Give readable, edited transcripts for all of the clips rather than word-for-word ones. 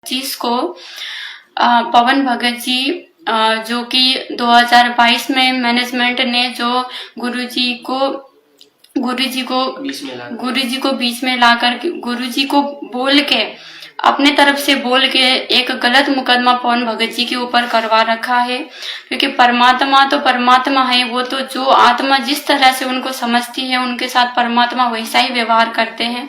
चीज को पवन भगत जी जो कि 2022 में मैनेजमेंट ने जो गुरुजी को बीच में लाकर गुरुजी को बोल के अपने तरफ से बोल के एक गलत मुकदमा पवन भगत जी के ऊपर करवा रखा है। क्योंकि परमात्मा तो परमात्मा है, वो तो जो आत्मा जिस तरह से उनको समझती है उनके साथ परमात्मा वैसा ही व्यवहार करते हैं।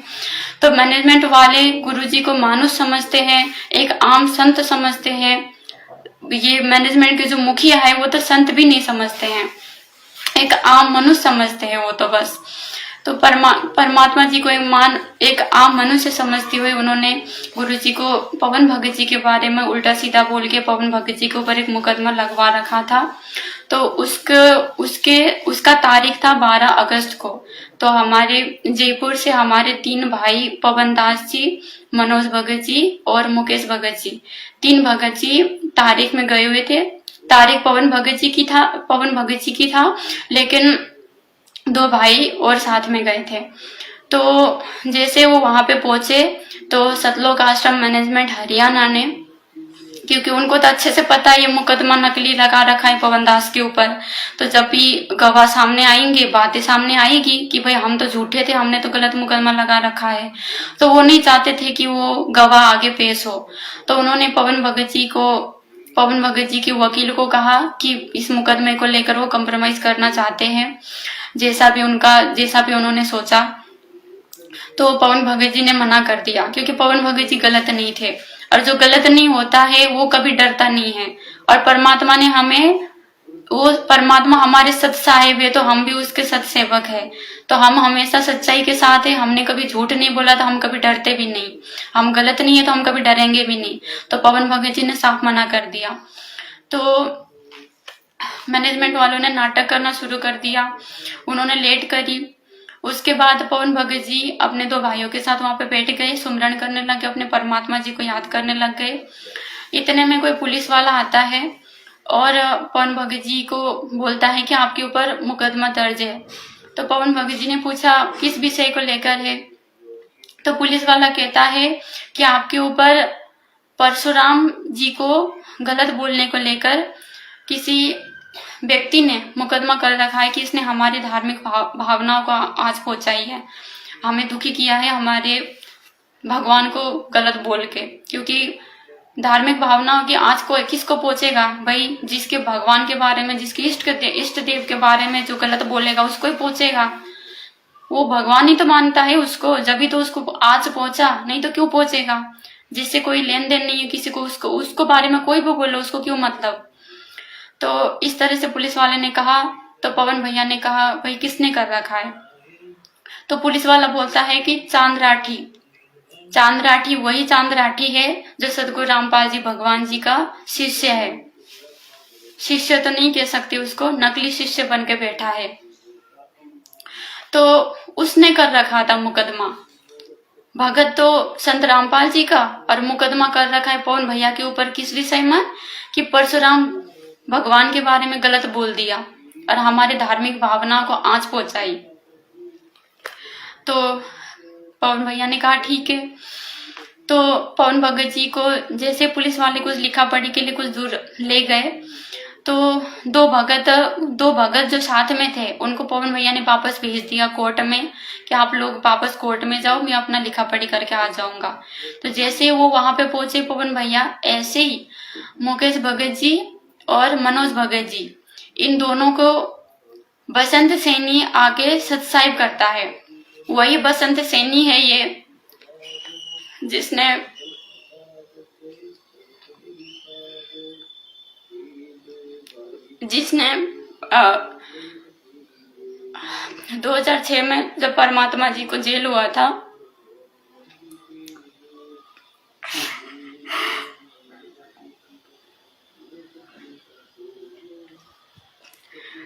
तो मैनेजमेंट वाले गुरुजी को मानुष समझते हैं, एक आम संत समझते हैं। ये मैनेजमेंट के जो मुखिया है वो तो संत भी नहीं समझते हैं, एक आम मनुष्य समझते हैं वो तो बस। तो परमात्मा जी को एक आम मनुष्य समझते हुए उन्होंने गुरुजी को पवन भगत जी के बारे में उल्टा सीधा बोल के पवन भगत जी के ऊपर एक मुकदमा लगवा रखा था। तो उसका तारीख था 12 अगस्त को। तो हमारे जयपुर से हमारे 3 भाई पवन दास जी, मनोज भगत जी और मुकेश भगत जी, 3 भगत जी तारीख में गए हुए थे। तारीख पवन भगत जी की था, लेकिन 2 भाई और साथ में गए थे। तो जैसे वो वहां पे पहुंचे तो सतलोक आश्रम मैनेजमेंट हरियाणा ने, क्योंकि उनको तो अच्छे से पता है ये मुकदमा नकली लगा रखा है पवन दास के ऊपर, तो जब भी गवाह सामने आएंगे, बातें सामने आएगी कि भाई हम तो झूठे थे, हमने तो गलत मुकदमा लगा रखा है, तो वो नहीं चाहते थे कि वो गवाह आगे पेश हो। तो उन्होंने पवन भगत जी के वकील को कहा कि इस मुकदमे को लेकर वो कंप्रोमाइज करना चाहते हैं, जैसा भी उन्होंने सोचा। तो पवन भगत जी ने मना कर दिया, क्योंकि पवन भगत जी गलत नहीं थे, और जो गलत नहीं होता है वो कभी डरता नहीं है। और परमात्मा हमारे सत साहेब है, तो हम भी उसके सत सेवक है। तो हम हमेशा सच्चाई के साथ है, हमने कभी झूठ नहीं बोला, तो हम कभी डरते भी नहीं। हम गलत नहीं है तो हम कभी डरेंगे भी नहीं। तो पवन भगत जी ने साफ मना कर दिया। तो मैनेजमेंट वालों ने नाटक करना शुरू कर दिया, उन्होंने लेट करी। उसके बाद पवन भगत जी अपने 2 भाइयों के साथ वहां पे बैठ गए, सुमरन करने लग गए, अपने परमात्मा जी को याद करने लग गए। इतने में कोई पुलिस वाला आता है और पवन भगत जी को बोलता है कि आपके ऊपर मुकदमा दर्ज है। तो पवन भगत जी ने पूछा किस विषय को लेकर है। तो पुलिस वाला कहता है कि आपके ऊपर परशुराम जी को गलत बोलने को लेकर किसी व्यक्ति ने मुकदमा कर रखा है, कि इसने हमारी धार्मिक भावनाओं को आंच पहुंचाई है, हमें दुखी किया है, हमारे भगवान को गलत बोल के। क्योंकि धार्मिक भावनाओं की आंच को किसको पहुंचेगा भाई, जिसके भगवान के बारे में, जिसके इष्ट देव के बारे में जो गलत बोलेगा उसको ही पहुंचेगा। वो भगवान ही तो मानता है उसको, जब भी तो उसको आंच पहुंचा, नहीं तो क्यों पहुंचेगा। जिससे कोई लेन देन नहीं है किसी को, उसको बारे में कोई भी बोलो, उसको क्यों मतलब। तो इस तरह से पुलिस वाले ने कहा। तो पवन भैया ने कहा भाई किसने कर रखा है। तो पुलिस वाला बोलता है कि चांद राठी वही चांद राठी है जो सदगुरु रामपाल जी भगवान जी का शिष्य है। शिष्य तो नहीं कह सकते उसको, नकली शिष्य बन के बैठा है। तो उसने कर रखा था मुकदमा। भगत तो संत रामपाल जी का, और मुकदमा कर रखा है पवन भैया के ऊपर किस विषय में, कि परशुराम भगवान के बारे में गलत बोल दिया और हमारे धार्मिक भावना को आंच पहुंचाई। तो पवन भैया ने कहा ठीक है। तो पवन भगत जी को जैसे पुलिस वाले कुछ लिखा पढ़ी के लिए कुछ दूर ले गए, तो 2 भगत जो साथ में थे उनको पवन भैया ने वापस भेज दिया कोर्ट में, कि आप लोग वापस कोर्ट में जाओ, मैं अपना लिखा पढ़ी करके आ जाऊंगा। तो जैसे वो वहां पे पहुंचे पवन भैया, ऐसे ही मुकेश भगत जी और मनोज भगत जी, इन दोनों को बसंत सैनी आके सत्साहिब करता है। वही बसंत सैनी है ये जिसने 2006 में जब परमात्मा जी को जेल हुआ था,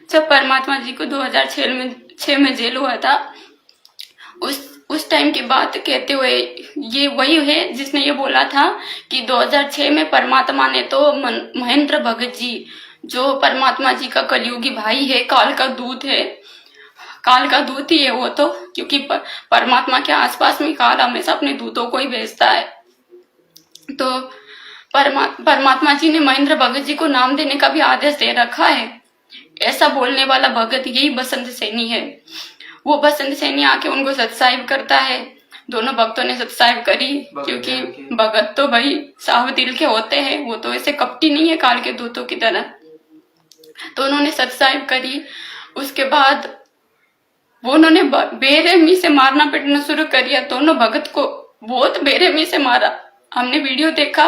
जब परमात्मा जी को 2006 में जेल हुआ था, उस टाइम की बात कहते हुए ये वही है जिसने ये बोला था कि 2006 में परमात्मा ने तो महेंद्र भगत जी, जो परमात्मा जी का कलयुगी भाई है, काल का दूत है, काल का दूत ही है वो तो, क्योंकि परमात्मा के आसपास में काल हमेशा अपने दूतों को ही भेजता है। तो परमात्मा जी ने महेंद्र भगत जी को नाम देने का भी आदेश दे रखा है। ऐसा बोलने वाला भगत यही बसंत सैनी है। वो बसंत सैनी आके उनको सत्साहिब करता है। दोनों भक्तों ने सत्साहिब करी, क्योंकि भगत तो भाई साफ दिल के होते हैं, वो तो ऐसे कपटी नहीं है काल के दूतों की तरह। तो उन्होंने सत्साहिब करी। उसके बाद वो उन्होंने बेरहमी से मारना पीटना शुरू कर दिया। दोनों भगत को बहुत बेरहमी से मारा। हमने वीडियो देखा,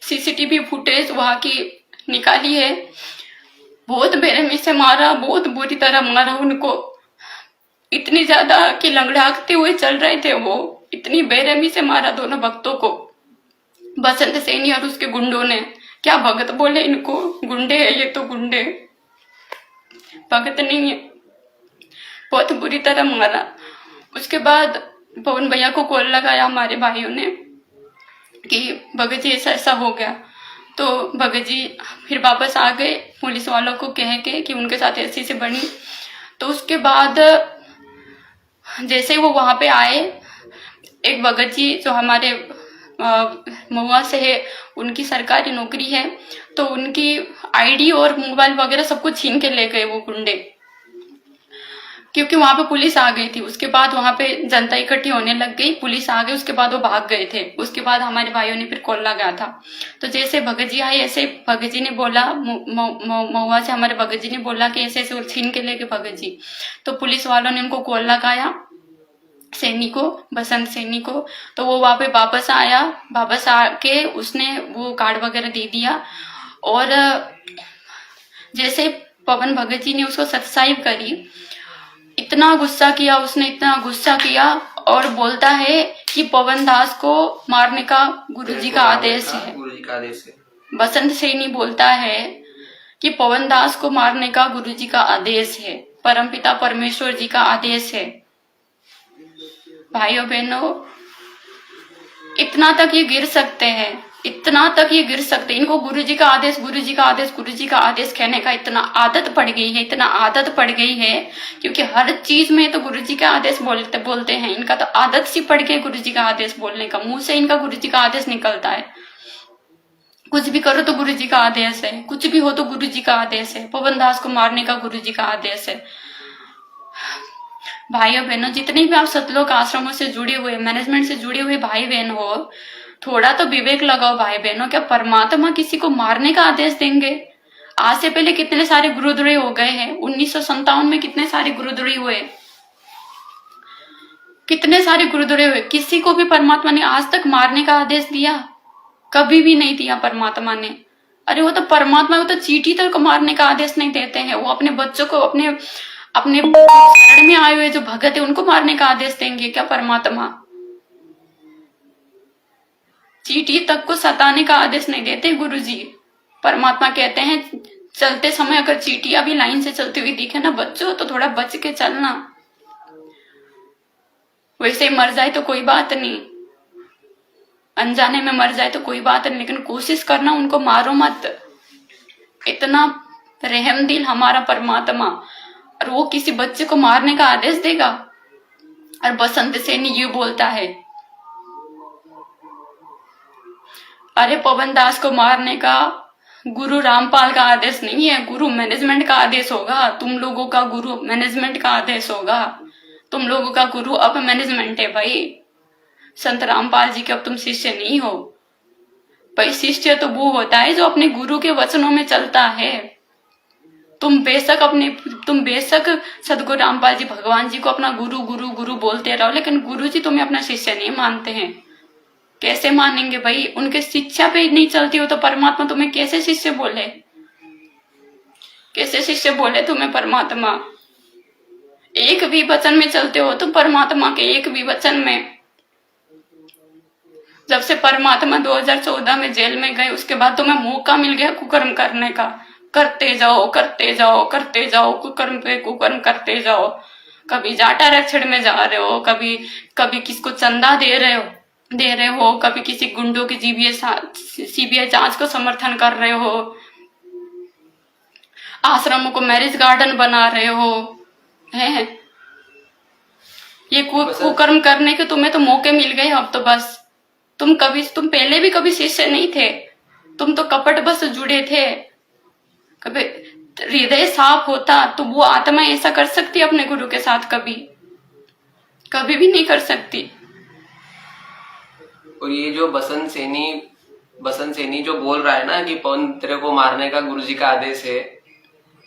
सीसीटीवी फुटेज वहां की निकाली है। बहुत बेरहमी से मारा, बहुत बुरी तरह मारा उनको। इतनी ज्यादा कि लंगड़ाते हुए चल रहे थे वो, इतनी बेरहमी से मारा दोनों भक्तों को बसंत सैनी और उसके गुंडों ने। क्या भगत बोले इनको? गुंडे है ये तो, गुंडे, भगत नहीं है। बहुत बुरी तरह मारा। उसके बाद पवन भैया को कॉल लगाया हमारे भाइयों ने कि भगत जी ऐसा ऐसा हो गया। तो भगत जी फिर वापस आ गए पुलिस वालों को कह के कि उनके साथ ऐसी से बनी। तो उसके बाद जैसे वो वहां पे आए, एक भगत जी जो हमारे महुआ से है, उनकी सरकारी नौकरी है, तो उनकी आईडी और मोबाइल वगैरह सब कुछ छीन के ले गए वो गुंडे, क्योंकि वहां पे पुलिस आ गई थी। उसके बाद वहां पे जनता इकट्ठी होने लग गई, पुलिस आ गई, उसके बाद वो भाग गए थे। उसके बाद हमारे भाइयों ने फिर कॉल लगाया था। तो जैसे भगत जी आए, ऐसे भगत जी ने बोला, महुआ से हमारे भगत जी ने बोला कि ऐसे ऐसे छीन के लेके भगत जी। तो पुलिस वालों ने उनको कॉल लगाया, सैनी को, बसंत सैनी को। तो वो वहां पे वापस आया। वापस आके उसने वो कार्ड वगैरह दे दिया। और जैसे पवन भगत जी ने उसको सत्साहिब करी, इतना गुस्सा किया उसने, इतना गुस्सा किया, और बोलता है कि पवन दास को मारने का गुरुजी का आदेश है। बसंत सैनी बोलता है कि पवन दास को मारने का गुरुजी का आदेश है, परमपिता परमेश्वर जी का आदेश है। भाइयों बहनों, इतना तक ये गिर सकते हैं, इतना तक ये गिर सकते हैं। इनको गुरुजी का आदेश, गुरुजी का आदेश, गुरुजी का आदेश कहने का इतना आदत पड़ गई है, इतना आदत पड़ गई है, क्योंकि हर चीज में तो गुरुजी का आदेश बोलते हैं। इनका तो आदत सी पड़ गई गुरुजी का आदेश बोलने का, मुंह से इनका गुरुजी का आदेश निकलता है। कुछ भी करो तो गुरुजी का आदेश है, कुछ भी हो तो गुरुजी का आदेश है। पवन दास को मारने का गुरुजी का आदेश है। भाइयों बहनों, जितने भी आप सतलोक आश्रमों से जुड़े हुए, मैनेजमेंट से जुड़े हुए भाई बहन हो, थोड़ा तो विवेक लगाओ भाई बहनों। क्या परमात्मा किसी को मारने का आदेश देंगे? आज से पहले कितने सारे गुरुद्रोही हो गए हैं। 1957 में कितने सारे गुरुद्रोही हुए, कितने सारे गुरुद्रोही हुए। किसी को भी परमात्मा ने आज तक मारने का आदेश दिया? कभी भी नहीं दिया परमात्मा ने। अरे वो तो परमात्मा, वो तो चींटी तक मारने का आदेश नहीं देते हैं। वो अपने बच्चों को, अपने अपने शरण में आए हुए जो भगत है उनको मारने का आदेश देंगे क्या परमात्मा? चींटी तक को सताने का आदेश नहीं देते गुरुजी। परमात्मा कहते हैं चलते समय अगर चींटियां भी लाइन से चलती हुई दिखे ना बच्चों, तो थोड़ा बच के चलना। वैसे मर जाए तो कोई बात नहीं, अनजाने में मर जाए तो कोई बात नहीं, लेकिन कोशिश करना उनको मारो मत। इतना रहम दिल हमारा परमात्मा, और वो किसी बच्चे को मारने का आदेश देगा? और बसंत सैनी ये बोलता है, अरे पवन दास को मारने का गुरु रामपाल का आदेश नहीं है, गुरु मैनेजमेंट का आदेश होगा। तुम लोगों का गुरु मैनेजमेंट का आदेश होगा। तुम लोगों का गुरु अब मैनेजमेंट है भाई। संत रामपाल जी के अब तुम शिष्य नहीं हो भाई। शिष्य तो वो होता है जो अपने गुरु के वचनों में चलता है। तुम बेशक सदगुरु रामपाल जी, भगवान जी को अपना गुरु गुरु गुरु बोलते रहो, लेकिन गुरु जी तुम्हें अपना शिष्य नहीं मानते हैं। कैसे मानेंगे भाई? उनके शिक्षा पे नहीं चलती हो तो परमात्मा तुम्हें कैसे शिष्य बोले? कैसे शिष्य बोले तुम्हें परमात्मा? एक भी वचन में चलते हो तुम परमात्मा के, एक भी वचन में। जब से परमात्मा 2014 में जेल में गए, उसके बाद तुम्हें मौका मिल गया कुकर्म करने का। करते जाओ, करते जाओ, करते जाओ, कुकर्म पे कुकर्म करते जाओ। कभी जाटा रक्षण में जा रहे हो, कभी किसको चंदा दे रहे हो, कभी किसी गुंडों की सीबीआई जांच को समर्थन कर रहे हो, आश्रमों को मैरिज गार्डन बना रहे हो, हैं? ये कुकर्म करने के तुम्हें तो मौके मिल गए अब तो बस। तुम पहले भी कभी शिष्य नहीं थे, तुम तो कपट बस जुड़े थे। कभी हृदय साफ होता तो वो आत्मा ऐसा कर सकती अपने गुरु के साथ? कभी भी नहीं कर सकती। और ये जो बसंत सैनी जो बोल रहा है ना कि पवन तेरे को मारने का गुरुजी का आदेश है,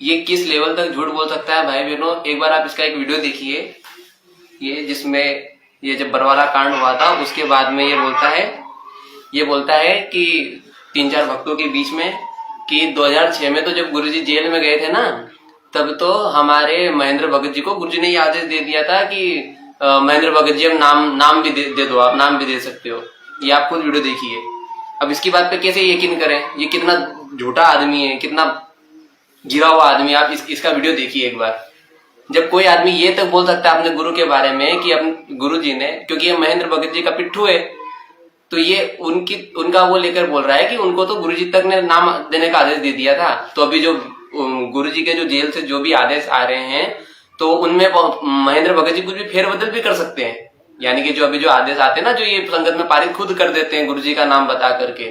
ये किस लेवल तक झूठ बोल सकता है भाई बहनों। एक बार आप इसका एक वीडियो देखिए, ये जिसमें ये जब बरवाला कांड हुआ था उसके बाद में ये बोलता है कि 3-4 भक्तों के बीच में कि 2006 में तो जब गुरुजी जेल में गए थे ना, तब तो हमारे महेंद्र भगत जी को गुरुजी ने ये आदेश दे दिया था कि महेंद्र भगत जी, हम नाम भी दे दो, आप नाम भी दे सकते हो। ये आप खुद वीडियो देखिए। अब इसकी बात पे कैसे यकीन करें? ये कितना झूठा आदमी है, कितना गिरा हुआ आदमी। आप इसका वीडियो देखिए एक बार। जब कोई आदमी ये तक बोल सकता है अपने गुरु के बारे में कि अपने गुरु जी ने, क्योंकि ये महेंद्र भगत जी का पिट्ठू है, तो ये उनका वो लेकर बोल रहा है कि उनको तो गुरु जी तक ने नाम देने का आदेश दे दिया था। तो अभी जो गुरु जी के जो जेल से जो भी आदेश आ रहे हैं, तो उनमें महेंद्र भगत जी कुछ भी फेरबदल भी कर सकते हैं। यानी कि जो अभी जो आदेश आते हैं ना, जो ये संगत में पारित खुद कर देते हैं गुरुजी का नाम बता करके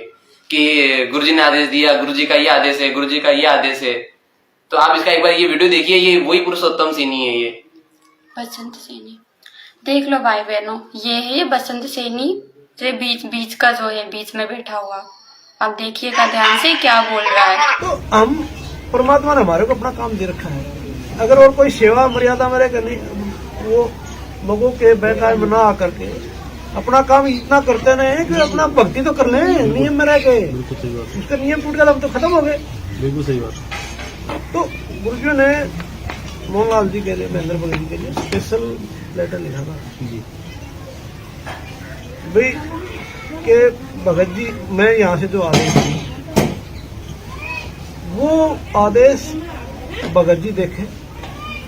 कि गुरुजी ने आदेश दिया, गुरुजी का ये आदेश है, गुरुजी का ये आदेश है। तो आप इसका एक बार ये वीडियो देखिए, ये वही पुरुषोत्तम सैनी है, ये बसंत सैनी। देख लो भाई बहनों, ये है बसंत सैनी, जो बीच का जो है, बीच में बैठा हुआ। अब देखिएगा ध्यान से क्या बोल रहा है। तो हम परमात्मा ने हमारे को अपना काम दे रखा है। अगर और कोई सेवा मर्यादा मेरे करनी, वो लोगों के बैठा में ना आकर के अपना काम इतना करते नहीं कि अपना भक्ति तो कर ले, नियम में रह के। उसका नियम टूट गया तो खत्म हो गए। बिल्कुल सही बात। तो गुरुजी ने मोहनलाल जी के लिए, महेंद्र भगत जी के लिए स्पेशल लेटर लिखा था भाई के भगत जी, मैं यहाँ से जो आदेश हूँ वो आदेश भगत जी देखे,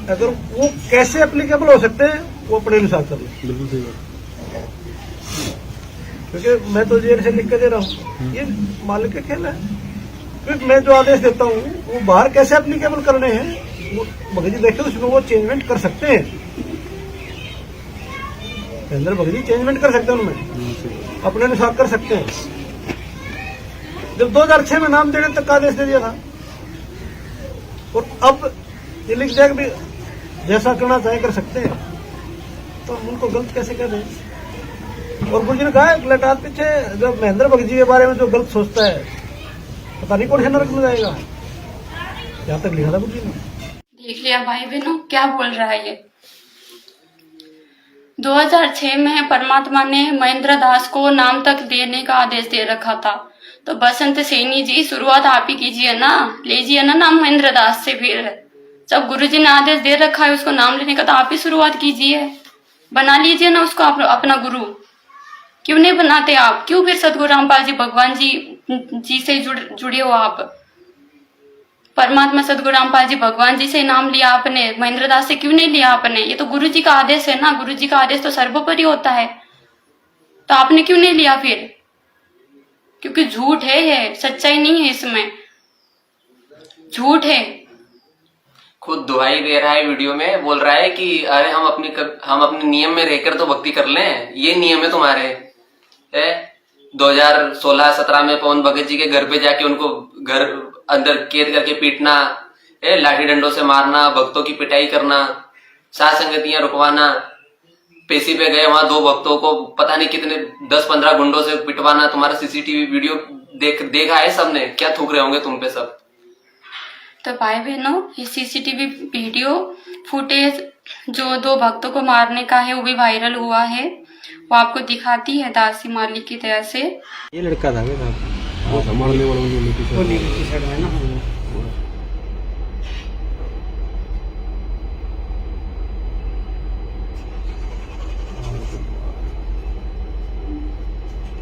अगर वो कैसे एप्लीकेबल हो सकते हैं वो अपने अनुसार कर ले। बिल्कुल सही बात। क्योंकि मैं तो जेल से लिख के दे रहा हूँ, ये मालिक का खेल है। क्योंकि मैं जो आदेश देता हूँ वो बाहर कैसे एप्लीकेबल करने हैं वो भगत जी देखे, उसमें वो चेंजमेंट कर सकते हैं। अंदर भगत जी चेंजमेंट कर सकते हैं, उनमें अपने अनुसार कर सकते हैं। जब 2006 में नाम देने तक का आदेश दे दिया था, और अब ये लिख दिया कि जैसा करना चाहे कर सकते हैं, तो हम उनको गलत कैसे कह दें? और गुरुजी ने कहा लटात पीछे जब महेंद्र भगत जी के बारे में जो गलत सोचता है, पता नहीं कौन से नरक में जाएगा। यहाँ तक लिखा था गुरुजी ने। देख लिया भाई बहनों क्या बोल रहा है ये। 2006 में परमात्मा ने महेंद्र दास को नाम तक देने का आदेश दे रखा था। तो बसंत सैनी जी, शुरुआत आप ही कीजिए ना, लीजिए ना नाम महेंद्र दास से। फिर जब गुरुजी ने आदेश दे रखा है उसको नाम लेने का, तो आप ही शुरुआत कीजिए, बना लीजिए ना उसको अपना गुरु। क्यों नहीं बनाते आप? क्यों फिर सदगुरु रामपाल जी भगवान जी से जुड़े हो आप? परमात्मा सदगुरु रामपाल जी भगवान जी से नाम लिया आपने, महेंद्र दास से क्यों नहीं लिया आपने? ये तो गुरु जी का आदेश है ना, गुरु जी का आदेश तो सर्वोपरि होता है, तो आपने क्यों नहीं लिया फिर? क्योंकि झूठ है, ये सच्चाई नहीं है, इसमें झूठ है। खुद दुहाई दे रहा है, वीडियो में बोल रहा है कि अरे हम अपने नियम में रहकर तो भक्ति कर लें, ये नियम है तुम्हारे। 2016-17 में पवन भगत जी के घर पे जाके उनको घर अंदर कैद करके पीटना, लाठी डंडों से मारना, भक्तों की पिटाई करना, सात संगतियां रुकवाना, पेशी पे गए वहां 2 भक्तों को पता नहीं कितने 10-15 गुंडों से पिटवाना। तुम्हारा सीसीटीवी वीडियो देखा है सबने, क्या थूक रहे होंगे तुम पे सब। तो भाई बहनों, ये सीसीटीवी वीडियो फुटेज जो 2 भक्तों को मारने का है वो भी वायरल हुआ है, वो आपको दिखाती है दासी मालिक की तरह से। ये लड़का था वो संभालने वाला, वो नीली टी शर्ट है ना।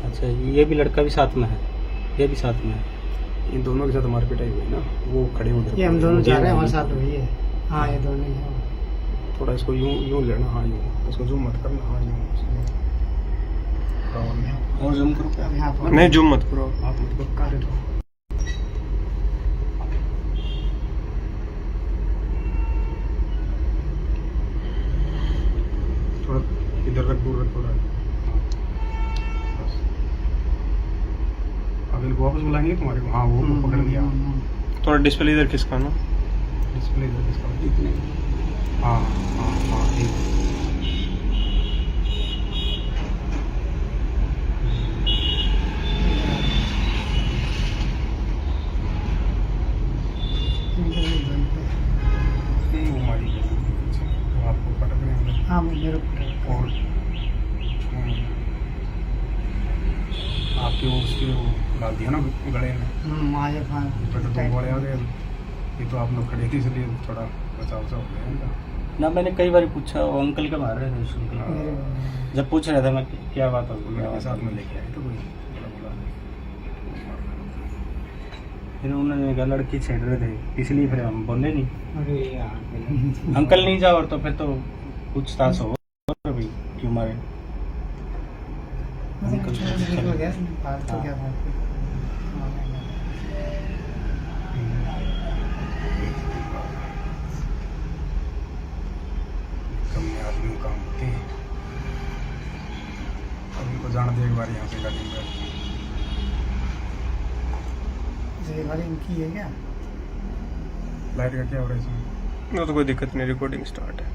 अच्छा, ये भी लड़का भी साथ में है, ये भी साथ में है। इन दोनों के साथ मारपीट आई हुई ना, वो खड़े उधर। ये हम दोनों जा रहे हैं, हमारे साथ हुई है। हाँ, ये दोनों ही हैं। थोड़ा इसको यूं लेना, हाँ यूं, इसको जूम मत करना, हाँ यूं। और जूम करो, नहीं जूम मत करो, आप मत करो, कर दो। थोड़ा इधर रख, दूर रख थोड़ा। अब इनको वापस बुलाएंगे तुम्हारे को। हाँ वो पकड़ लिया। थोड़ा डिस्प्ले इधर खिसका ना। डिस्प्ले इधर किसका? इतने। हाँ हाँ हाँ ठीक। वो मारी गई। तो आपको पटक रहे हैं हाँ मेरे को और आपके वो उसके वो डाल दिया ना गले में। मारे तो दो गोले आ गए। ये तो आप लोग खड़े थे इसलिए थोड़ा बचाव सा हो गया इनका। ना मैंने कई बार पूछा, वो अंकल के मार रहे थे उस अंकल को। जब पूछ रहा था मैं क्या बात हो गई, मेरे साथ में लेके आए तो कोई बोला फिर उन्होंने कहा लड़की छेड़ रहे थे इसलिए फिर हम बोले नहीं। अरे यार अंकल नहीं जाओ और तो फिर तो पूछताछ हो भाई क्यों मारे। अंकल हो गया फालतू क्या था। कम आदमी काम होते हैं। अब इनको जान दे एक बार यहाँ से गाड़ी में। ये वाली इनकी है क्या? लाइट का क्या हो रहा है इसमें? वो तो कोई दिक्कत नहीं, रिकॉर्डिंग स्टार्ट है।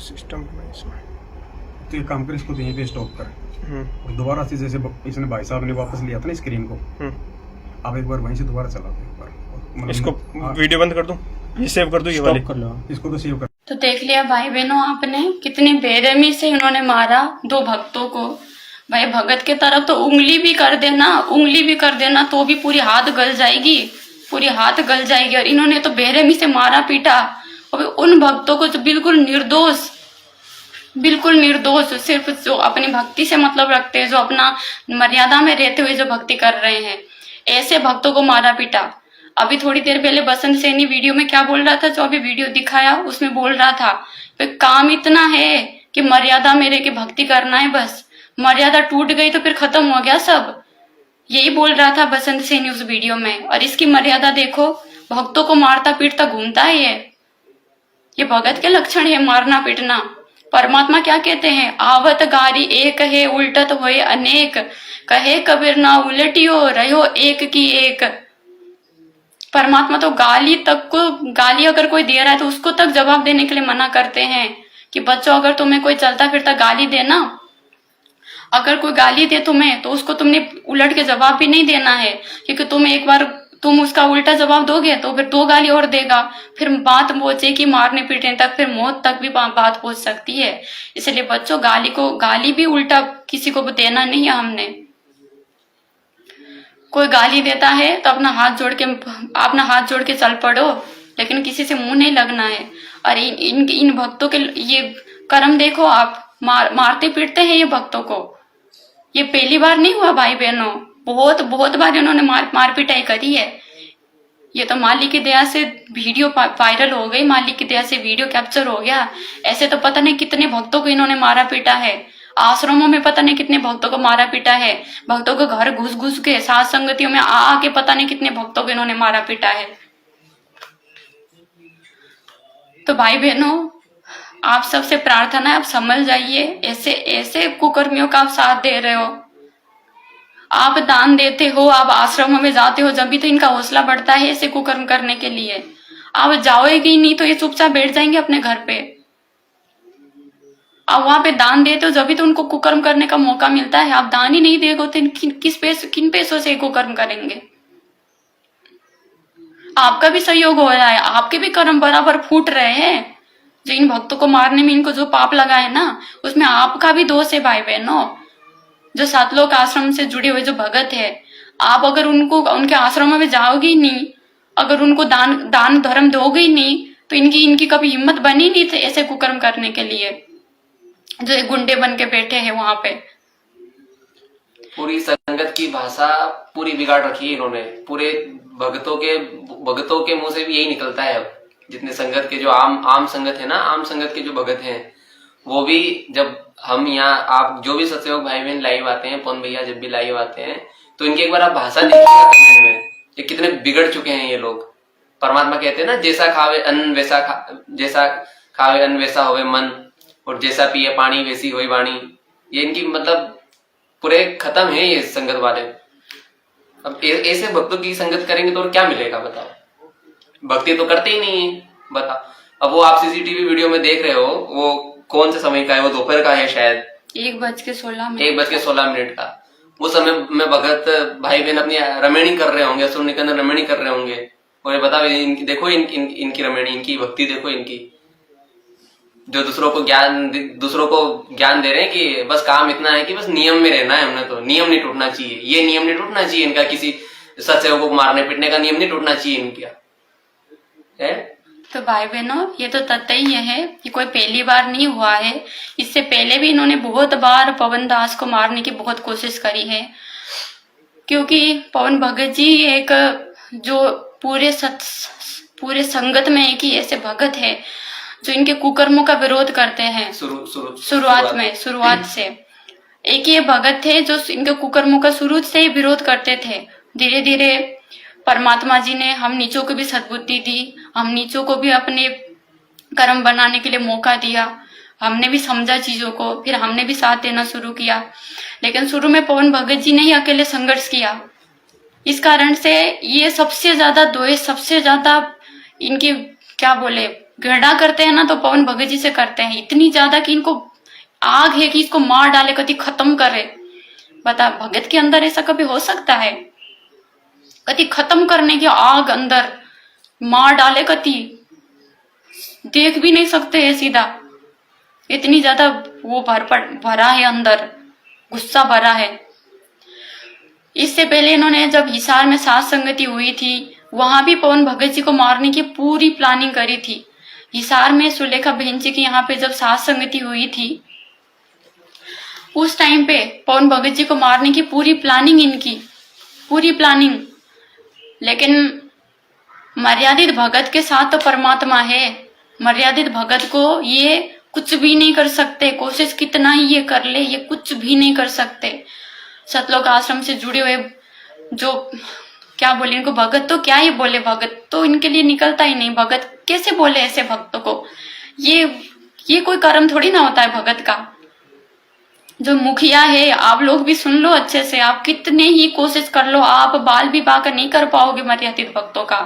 सिस्टम में इसमें तो ये काम कर, इसको तो यहीं पे स्टॉप कर और दोबारा से जैसे इसने भाई साहब ने वापस लिया था ना स्क्रीन को, आप एक बार वहीं से दोबारा चला दो एक बार। मतलब इसको वीडियो बंद कर दूं, ये सेव कर दूं, ये वाली कर लो, इसको तो सेव कर। तो देख लिया भाई बहनों आपने कितनी बेरहमी से इन्होंने मारा दो भक्तों को। भाई भगत के तरफ तो उंगली भी कर देना तो भी पूरी हाथ गल जाएगी, पूरी हाथ गल जाएगी। और इन्होंने तो बेरहमी से मारा पीटा और उन भक्तों को जो बिल्कुल निर्दोष सिर्फ जो अपनी भक्ति से मतलब रखते हैं, जो अपना मर्यादा में रहते हुए जो भक्ति कर रहे हैं, ऐसे भक्तों को मारा पीटा। अभी थोड़ी देर पहले बसंत सैनी वीडियो में क्या बोल रहा था, जो अभी वीडियो दिखाया उसमें बोल रहा था काम इतना है कि मर्यादा में रह के भक्ति करना है, बस मर्यादा टूट गई तो फिर खत्म हो गया सब। यही बोल रहा था बसंत सैनी उस वीडियो में। और इसकी मर्यादा देखो, भक्तों को मारता पीटता घूमता है। ये भगत के लक्षण है, मारना पीटना। परमात्मा क्या कहते हैं, आवत गारी एक है उल्टत होए अनेक, कहे कबीर ना उलटियो रहो एक की एक। परमात्मा तो गाली अगर कोई दे रहा है तो उसको तक जवाब देने के लिए मना करते हैं कि बच्चों अगर तुम्हें कोई चलता फिरता गाली देना, अगर कोई गाली दे तुम्हें तो उसको तुमने उलट के जवाब भी नहीं देना है, क्योंकि तुम उसका उल्टा जवाब दोगे तो फिर दो गाली और देगा, फिर बात पहुंचेगी मारने पीटने तक, फिर मौत तक भी बात पहुंच सकती है। इसलिए बच्चों गाली भी उल्टा किसी को देना नहीं है हमने। कोई गाली देता है तो अपना हाथ जोड़ के चल पड़ो, लेकिन किसी से मुंह नहीं लगना है। और इन भक्तों के ये कर्म देखो आप, मारते पीटते हैं ये भक्तों को। ये पहली बार नहीं हुआ भाई बहनों, बहुत बार इन्होंने मार पिटाई करी है। ये तो मालिक की दया से वीडियो वायरल हो गई, मालिक की दया से वीडियो कैप्चर हो गया। ऐसे तो पता नहीं कितने भक्तों को इन्होंने मारा पीटा है। आश्रमों में पता नहीं कितने भक्तों को मारा पीटा है, भक्तों के घर घुस के, साथ संगतियों में आके पता नहीं कितने भक्तों को इन्होंने मारा पीटा है। तो भाई बहनों, आप सबसे प्रार्थना है, आप समझ जाइए, ऐसे कुकर्मियों का आप साथ दे रहे हो। आप दान देते हो, आप आश्रमों में जाते हो, जब भी तो इनका हौसला बढ़ता है ऐसे कुकर्म करने के लिए। आप जाओगे नहीं तो ये चुपचाप बैठ जाएंगे अपने घर पे। आप वहां पे दान देते हो, जब भी तो उनको कुकर्म करने का मौका मिलता है। आप दान ही नहीं देगो तो किन पैसों से कुकर्म करेंगे। आपका भी सहयोग हो रहा है, आपके भी कर्म बराबर फूट रहे हैं। जो इन भक्तों को मारने में इनको जो पाप लगा है ना, उसमें आपका भी दोष है भाई बहनों। जो सातलोक आश्रम से जुड़े हुए जो भगत है, आप अगर उनके आश्रमों में जाओगे ही नहीं, अगर उनको दान धर्म दोगे ही नहीं, तो इनकी कभी हिम्मत बनी नहीं थी ऐसे कुकर्म करने के लिए, जो एक गुंडे बन के बैठे हैं वहां पे। पूरी संगत की भाषा पूरी बिगाड़ रखी है इन्होंने। पूरे भगतों के मुंह से भी यही निकलता है। अब जितने संगत के जो आम संगत है ना, आम संगत के जो भगत हैं, वो भी जब हम यहाँ, आप जो भी सत्संग भाई बहन लाइव आते हैं, पवन भैया जब भी लाइव आते हैं, तो इनकी एक बार आप भाषा देखिएगा कमेंट में, ये कितने बिगड़ चुके हैं ये लोग। परमात्मा कहते हैं ना, जैसा खावे अन्न वैसा होवे मन, और जैसा पिए पानी वैसी होई वाणी। ये इनकी मतलब पूरे खत्म है ये संगत वाले। अब ऐसे भक्तों की संगत करेंगे तो और क्या मिलेगा बताओ? भक्ति तो करते ही नहीं है, बताओ। अब वो आप सीसीटीवी वीडियो में देख रहे हो, वो कौन से समय का है? वो दोपहर का है शायद, 1:16 1:16 का। उस समय में भगत भाई बहन अपनी रमणी कर रहे होंगे, असुर निकंदन रमणी कर रहे होंगे, और ये बताओ देखो इनकी रमणी, इनकी भक्ति देखो, इनकी जो दूसरों को ज्ञान दे रहे हैं कि बस काम इतना है कि बस नियम में रहना है, हमने तो नियम नहीं टूटना चाहिए, ये नियम नहीं टूटना चाहिए इनका, किसी सत्सेवकों को मारने पीटने का नियम नहीं टूटना चाहिए इनका है। तो भाई बहनों, ये तो तथ्य ही है कि कोई पहली बार नहीं हुआ है। इससे पहले भी इन्होंने बहुत बार पवन दास को मारने की बहुत कोशिश करी है, क्योंकि पवन भगत जी एक जो पूरे संगत में एक ही ऐसे भगत है जो इनके कुकर्मों का विरोध करते हैं। शुरुआत से एक ये भगत थे जो इनके कुकर्मों का शुरू से ही विरोध करते थे। धीरे धीरे परमात्मा जी ने हम नीचों को भी सद्बुद्धि दी, हम नीचों को भी अपने कर्म बनाने के लिए मौका दिया, हमने भी समझा चीजों को, फिर हमने भी साथ देना शुरू किया। लेकिन शुरू में पवन भगत जी ने ही अकेले संघर्ष किया। इस कारण से ये सबसे ज्यादा द्वेष, सबसे ज्यादा इनकी क्या बोले घृणा करते हैं ना, तो पवन भगत जी से करते हैं। इतनी ज्यादा कि इनको आग है कि इसको मार डाले, कति खत्म करे। बता, भगत के अंदर ऐसा कभी हो सकता है? कति खत्म करने की आग अंदर, मार डाले, कति देख भी नहीं सकते है सीधा। इतनी ज्यादा वो भरा है अंदर, गुस्सा भरा है। इससे पहले इन्होंने जब हिसार में सात संगति हुई थी, वहां भी पवन भगत जी को मारने की पूरी प्लानिंग करी थी। हिसार में सुलेखा बहन जी की यहाँ पे जब सात संगति हुई थी, उस टाइम पे पवन भगत जी को मारने की पूरी प्लानिंग, इनकी पूरी प्लानिंग। लेकिन मर्यादित भगत के साथ तो परमात्मा है। मर्यादित भगत को ये कुछ भी नहीं कर सकते, कोशिश कितना ही ये कर ले, ये कुछ भी नहीं कर सकते। सतलोक आश्रम से जुड़े हुए जो क्या बोले इनको, भगत तो क्या ही बोले, भगत तो इनके लिए निकलता ही नहीं। भगत कैसे बोले ऐसे भक्तों को? ये कोई कर्म थोड़ी ना होता है भगत का। जो मुखिया है, आप लोग भी सुन लो अच्छे से, आप कितने ही कोशिश कर लो, आप बाल विवाह नहीं कर पाओगे मर्यादित भक्तों का,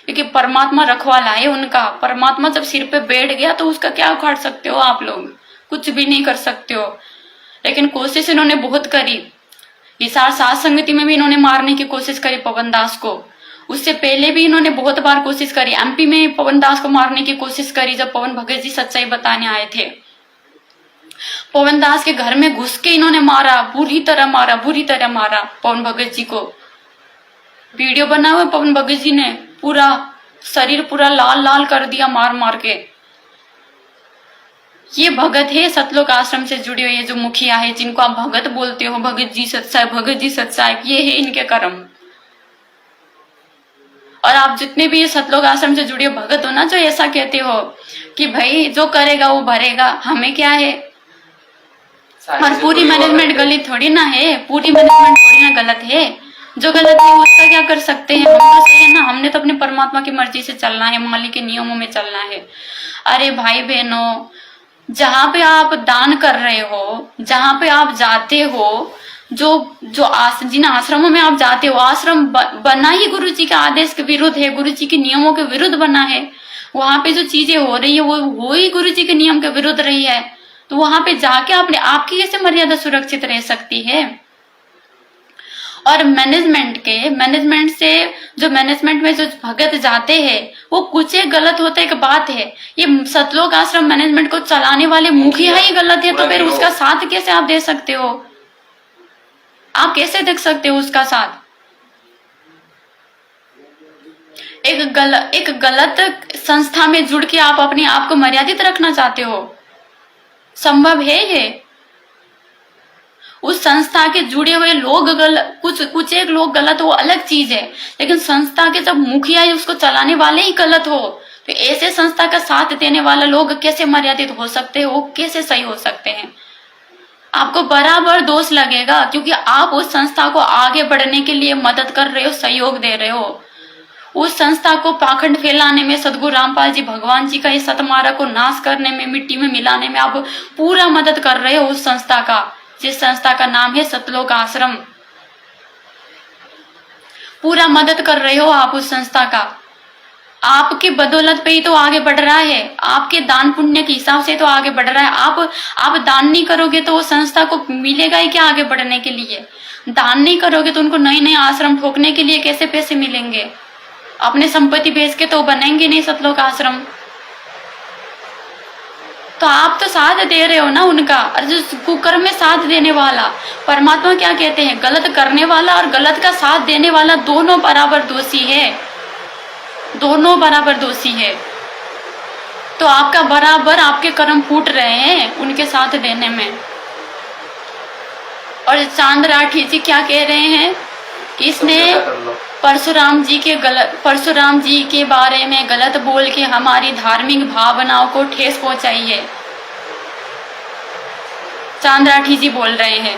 क्योंकि परमात्मा रखवाला है उनका। परमात्मा जब सिर पे बैठ गया तो उसका क्या उखाड़ सकते हो आप लोग? कुछ भी नहीं कर सकते हो। लेकिन कोशिश इन्होंने बहुत करी। हिसार सात संगति में भी इन्होंने मारने की कोशिश करी पवन दास को। उससे पहले भी इन्होंने बहुत बार कोशिश करी। एमपी में पवन दास को मारने की कोशिश करी जब पवन भगत जी सच्चाई बताने आए थे। पवन दास के घर में घुस के इन्होंने मारा, बुरी तरह मारा पवन भगत जी को। वीडियो बना हुआ पवन भगत जी ने, पूरा शरीर पूरा लाल लाल कर दिया मार मार के। ये भगत है सतलोक आश्रम से जुड़े हुए, जो मुखिया है, जिनको आप भगत बोलते हो, भगत जी सत्साहेब, ये है इनके कर्म। और आप जितने भी सतलोक आश्रम से जुड़े भगत हो ना, जो ऐसा कहते हो कि भाई जो करेगा वो भरेगा, हमें क्या है। और पूरी मैनेजमेंट गलत थोड़ी ना है, पूरी मैनेजमेंट थोड़ी ना गलत है। जो गलत है उसका क्या कर सकते हैं? हम तो सही है ना, हमने तो अपने परमात्मा की मर्जी से चलना है, मालिक के नियमों में चलना है। अरे भाई बहनों, जहाँ पे आप दान कर रहे हो, जहाँ पे आप जाते हो, जिन आश्रमों में आप जाते हो, आश्रम बना ही गुरु जी के आदेश के विरुद्ध है, गुरु जी के नियमों के विरुद्ध बना है। वहां पे जो चीजें हो रही है वो ही गुरु जी के नियम के विरुद्ध रही है। तो वहां पे जाके आपकी कैसे मर्यादा सुरक्षित रह सकती है? और मैनेजमेंट में जो भगत जाते हैं वो कुछ एक गलत होता है, एक बात है। ये सतलोक आश्रम मैनेजमेंट को चलाने वाले मुखिया ही गलत है, तो फिर उसका साथ कैसे आप दे सकते हो? आप कैसे देख सकते हो उसका साथ? एक गलत संस्था में जुड़ के आप अपने आप को मर्यादित रखना चाहते हो? संभव है ये? उस संस्था के जुड़े हुए लोग कुछ एक लोग गलत हो, अलग चीज है। लेकिन संस्था के जब मुखिया है, उसको चलाने वाले ही गलत हो, तो ऐसे संस्था का साथ देने वाला लोग कैसे मर्यादित हो सकते हैं? वो कैसे सही हो सकते हैं? आपको बराबर दोष लगेगा, क्योंकि आप उस संस्था को आगे बढ़ने के लिए मदद कर रहे हो, सहयोग दे रहे हो। उस संस्था को पाखंड फैलाने में, सदगुरु रामपाल जी भगवान जी का इस सतमार्ग को नाश करने में, मिट्टी में मिलाने में आप पूरा मदद कर रहे हो उस संस्था का। जिस संस्था का नाम है सतलोक आश्रम। पूरा मदद कर रहे हो आप उस संस्था का। आपकी बदौलत पे ही तो आगे बढ़ रहा है, आपके दान पुण्य के हिसाब से तो आगे बढ़ रहा है। आप दान नहीं करोगे तो वो संस्था को मिलेगा ही क्या आगे बढ़ने के लिए? दान नहीं करोगे तो उनको नए नए आश्रम ठोकने के लिए कैसे पैसे मिलेंगे? अपने संपत्ति बेच के तो बनेंगे नहीं सतलोक आश्रम। तो आप तो साथ दे रहे हो ना उनका। और जो कुकर्म में साथ देने वाला, परमात्मा क्या कहते हैं, गलत करने वाला और गलत का साथ देने वाला दोनों बराबर दोषी है, दोनों बराबर दोषी है। तो आपका बराबर आपके कर्म फूट रहे हैं उनके साथ देने में। और चांद राठी जी क्या कह रहे हैं कि इसने परशुराम जी के बारे में गलत बोल के हमारी धार्मिक भावनाओं को ठेस पहुंचाई है। चांद राठी जी बोल रहे हैं।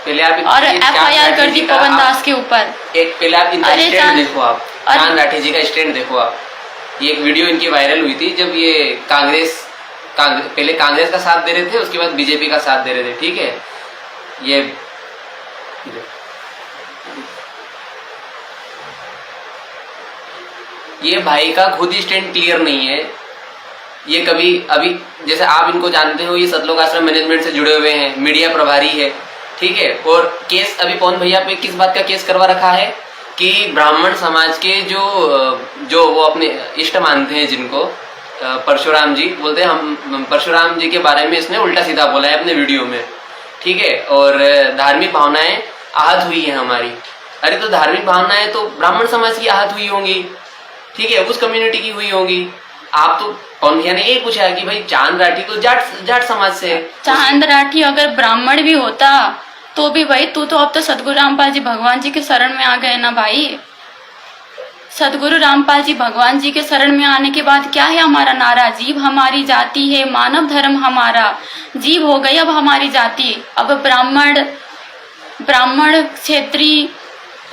पहले आप और FIR कर दी पवन दास के ऊपर। एक पहले आप इनका स्टैंड देखो, आप चांद राठी जी का स्टैंड देखो आप। ये एक वीडियो इनकी वायरल हुई थी जब ये पहले कांग्रेस का साथ दे रहे थे, उसके बाद बीजेपी का साथ दे रहे थे, ठीक है। ये भाई का खुद ही स्टैंड क्लियर नहीं है। ये कभी अभी जैसे आप इनको जानते हो, ये सतलोक आश्रम मैनेजमेंट से जुड़े हुए हैं, मीडिया प्रभारी है, ठीक है। और केस अभी पवन भैया पे किस बात का केस करवा रखा है कि ब्राह्मण समाज के जो वो अपने इष्ट मानते हैं, जिनको परशुराम जी बोलते हैं, हम परशुराम जी के बारे में इसने उल्टा सीधा बोला है अपने वीडियो में, ठीक है। और धार्मिक भावनाएं आहत हुई है हमारी। अरे तो धार्मिक भावनाएं तो ब्राह्मण समाज की आहत हुई होंगी, ठीक है, उस कम्युनिटी की हुई होंगी। आप तो पवन भैया ने यही पूछा है कि भाई चांद राठी तो जाट समाज से है। चांद राठी अगर ब्राह्मण भी होता तो भी भाई तू तो अब तो सदगुरु रामपाल जी भगवान जी के शरण में आ गए ना भाई। सदगुरु रामपाल जी भगवान जी के शरण में आने के बाद क्या है हमारा नारा? जीव हमारी जाति है, मानव धर्म हमारा। जीव हो गई अब हमारी जाति। अब ब्राह्मण क्षेत्रीय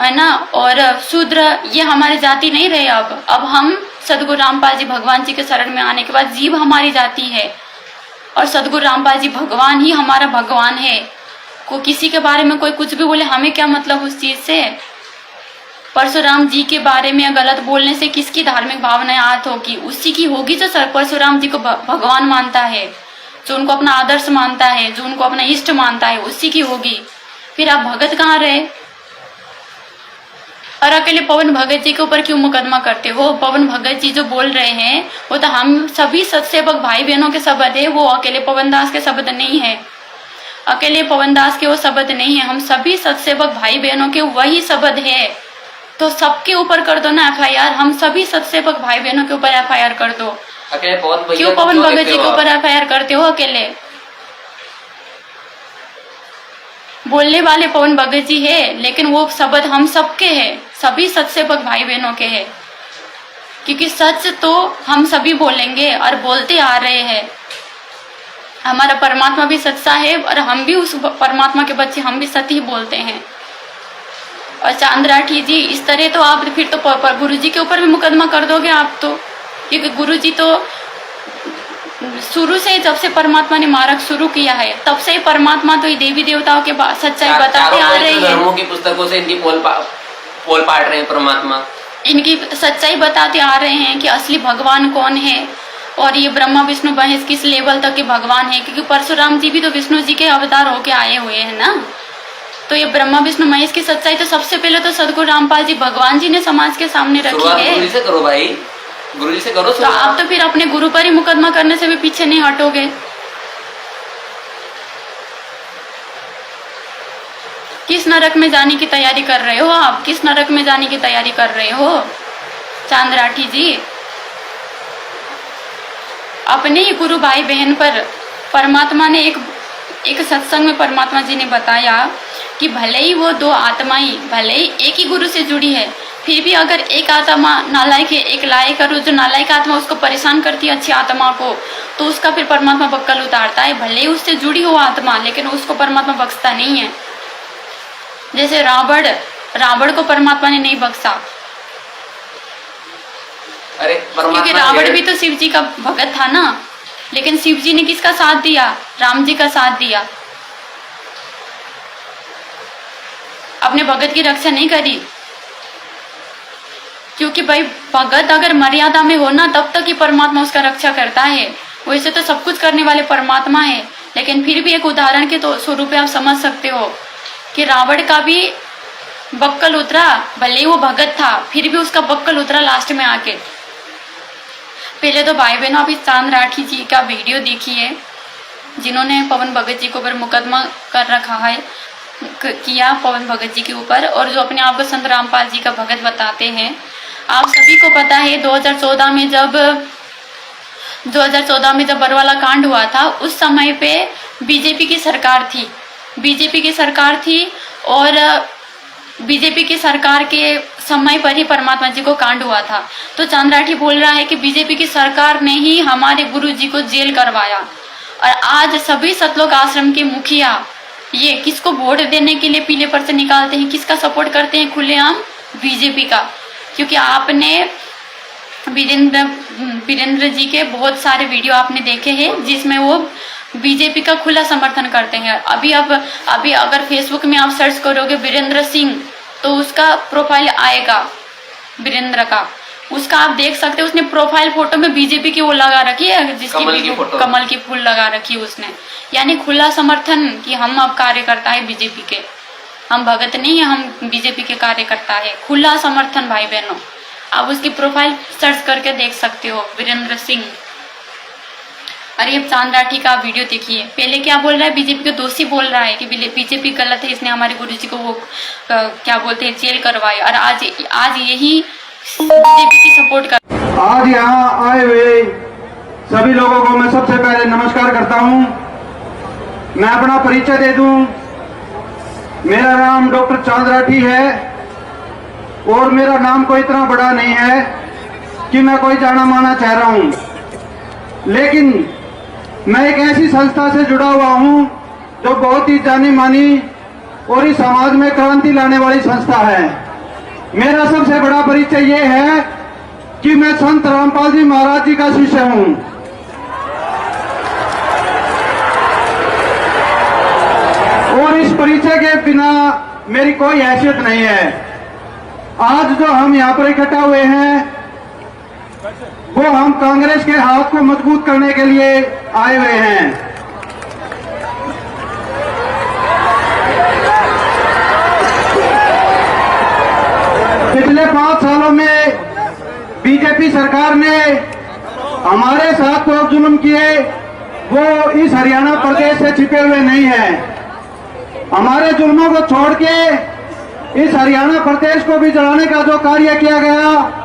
है ना, और शूद्र ये हमारी जाति नहीं रहे। अब हम सदगुरु रामपाल जी भगवान जी के शरण में आने के बाद जीव हमारी जाति है और सदगुरु रामपाल जी भगवान ही हमारा भगवान है। को किसी के बारे में कोई कुछ भी बोले, हमें क्या मतलब उस चीज से? परशुराम जी के बारे में गलत बोलने से किसकी धार्मिक भावनाएं आहत होगी? उसी की होगी जो परशुराम जी को भगवान मानता है, जो उनको अपना आदर्श मानता है, जो उनको अपना इष्ट मानता है, उसी की होगी। फिर आप भगत कहाँ रहे? और अकेले पवन भगत जी के ऊपर क्यों मुकदमा करते हो? पवन भगत जी जो बोल रहे हैं वो तो हम सभी सत्सेवक भाई बहनों के शब्द है, वो अकेले पवन दास के शब्द नहीं है। अकेले पवन दास के वो शब्द नहीं है, हम सभी सत्सेवक भाई बहनों के वही शब्द है। तो सबके ऊपर कर दो ना FIR, हम सभी सत्सेवक भाई बहनों के ऊपर FIR कर दो। क्यों पवन भगत जी के ऊपर FIR करते हो? अकेले बोलने वाले पवन भगत जी है, लेकिन वो शब्द हम सबके है, सभी सत्सेवक भाई बहनों के है। क्योंकि सच तो हम सभी बोलेंगे और बोलते आ रहे हैं। हमारा परमात्मा भी सच्चा है और हम भी उस परमात्मा के बच्चे, हम भी सत्य ही बोलते हैं। और चांद राठी जी इस तरह तो आप फिर तो गुरु जी के ऊपर भी मुकदमा कर दोगे आप तो, क्योंकि गुरु जी तो शुरू से, जब से परमात्मा ने मार्ग शुरू किया है तब से ही परमात्मा तो देवी देवताओं के सच्चाई बताते आ रहे हैं। धर्मों की पुस्तकों से इनकी पोल पाट रहे हैं परमात्मा, इनकी सच्चाई बताते आ रहे हैं कि असली भगवान कौन है और ये ब्रह्मा विष्णु महेश किस लेवल तक के भगवान है। क्योंकि परशुराम जी भी तो विष्णु जी के अवतार होके आए हुए हैं ना। तो ये ब्रह्मा विष्णु महेश की सच्चाई तो सबसे पहले तो सदगुरु रामपाल जी भगवान जी ने समाज के सामने रखी है। गुरु जी से करो भाई, गुरु जी से करो। तो आप तो फिर अपने गुरु पर ही मुकदमा करने से भी पीछे नहीं हटोगे। किस नरक में जाने की तैयारी कर रहे हो आप? किस नरक में जाने की तैयारी कर रहे हो चांद राठी जी? अपने ही गुरु भाई बहन पर परमात्मा ने एक सत्संग में परमात्मा जी ने बताया कि भले ही वो दो आत्माएं भले ही एक ही गुरु से जुड़ी है, फिर भी अगर एक आत्मा नालायक है, एक लायक है, जो नालायक आत्मा उसको परेशान करती है अच्छी आत्मा को, तो उसका फिर परमात्मा बक्कल उतारता है। भले ही उससे जुड़ी हो आत्मा, लेकिन उसको परमात्मा बख्शता नहीं है। जैसे रावण को परमात्मा ने नहीं बख्शा, अरे क्योंकि रावण भी तो शिव जी का भगत था ना। लेकिन शिव जी ने किसका साथ दिया? राम जी का साथ दिया। अपने भगत की रक्षा नहीं करी, क्योंकि भाई भगत अगर मर्यादा में हो ना तब तक ही परमात्मा उसका रक्षा करता है। वैसे तो सब कुछ करने वाले परमात्मा है, लेकिन फिर भी एक उदाहरण के तो स्वरूप पे आप समझ सकते हो कि रावण का भी बक्कल उतरा, भले ही वो भगत था फिर भी उसका बक्कल उतरा लास्ट में आके। पहले तो भाई बहनों आप इस चांद राठी जी का वीडियो देखिए, जिन्होंने पवन भगत जी के ऊपर मुकदमा कर रखा है, किया पवन भगत जी के ऊपर, और जो अपने आप को संत रामपाल जी का भगत बताते हैं। आप सभी को पता है 2014 में जब बरवाला कांड हुआ था, उस समय पे बीजेपी की सरकार थी और बीजेपी की सरकार के समय पर ही परमात्मा जी को कांड हुआ था। तो चांद राठी बोल रहा है कि बीजेपी की सरकार ने ही हमारे गुरु जी को जेल करवाया, और आज सभी सतलोक आश्रम के मुखिया ये किसको वोट देने के लिए पीले पर्चे निकालते हैं, किसका सपोर्ट करते हैं खुलेआम? बीजेपी का। क्योंकि आपने वीरेंद्र जी के बहुत सारे वीडियो आपने देखे हैं जिसमें वो बीजेपी का खुला समर्थन करते हैं। अभी अगर फेसबुक में आप सर्च करोगे वीरेंद्र सिंह तो उसका प्रोफाइल आएगा, वीरेंद्र का, उसका आप देख सकते हो। उसने प्रोफाइल फोटो में बीजेपी की वो लगा रखी है, जिसकी कमल की फूल लगा रखी है उसने, यानी खुला समर्थन कि हम अब कार्यकर्ता है बीजेपी के, हम भगत नहीं है, हम बीजेपी के कार्यकर्ता है। खुला समर्थन भाई बहनों, आप उसकी प्रोफाइल सर्च करके देख सकते हो, वीरेंद्र सिंह। अरे अब चांद राठी का वीडियो देखिए, पहले क्या बोल रहा है, बीजेपी को दोषी बोल रहा है कि बीजेपी गलत है, इसने हमारे गुरुजी को वो क्या बोलते हैं जेल करवाए, और आज यही बीजेपी की सपोर्ट कर। आज यहाँ आए हुए सभी लोगों को मैं सबसे पहले नमस्कार करता हूँ। मैं अपना परिचय दे दूं, मेरा नाम डॉक्टर चांद राठी है और मेरा नाम कोई इतना बड़ा नहीं है कि मैं कोई जाना माना चेहरा हूं, लेकिन मैं एक ऐसी संस्था से जुड़ा हुआ हूं जो बहुत ही जानी मानी और इस समाज में क्रांति लाने वाली संस्था है। मेरा सबसे बड़ा परिचय ये है कि मैं संत रामपाल जी महाराज जी का शिष्य हूं। और इस परिचय के बिना मेरी कोई हैसियत नहीं है। आज जो हम यहाँ पर इकट्ठा हुए हैं वो हम कांग्रेस के हाथ को मजबूत करने के लिए आए हुए हैं। पिछले 5 सालों में बीजेपी सरकार ने हमारे साथ जो जुल्म किए वो इस हरियाणा प्रदेश से छिपे हुए नहीं है। हमारे जुल्मों को छोड़ के इस हरियाणा प्रदेश को भी जलाने का जो कार्य किया गया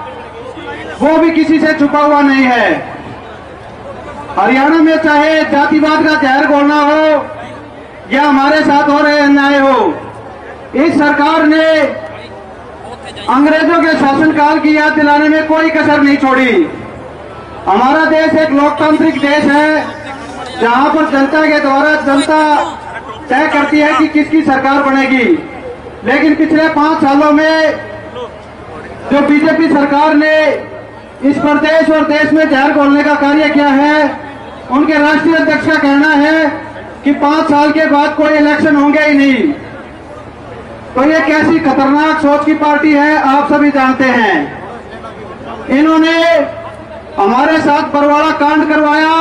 वो भी किसी से छुपा हुआ नहीं है। हरियाणा में चाहे जातिवाद का जहर घोलना हो या हमारे साथ हो रहे अन्याय हो, इस सरकार ने अंग्रेजों के शासनकाल की याद दिलाने में कोई कसर नहीं छोड़ी। हमारा देश एक लोकतांत्रिक देश है जहां पर जनता के द्वारा जनता तय करती है कि किसकी सरकार बनेगी। लेकिन पिछले 5 सालों में जो बीजेपी सरकार ने इस प्रदेश और देश में जहर घोलने का कार्य किया है, उनके राष्ट्रीय अध्यक्ष का कहना है कि 5 साल के बाद कोई इलेक्शन होंगे ही नहीं। तो ये कैसी खतरनाक सोच की पार्टी है आप सभी जानते हैं। इन्होंने हमारे साथ बरवाला कांड करवाया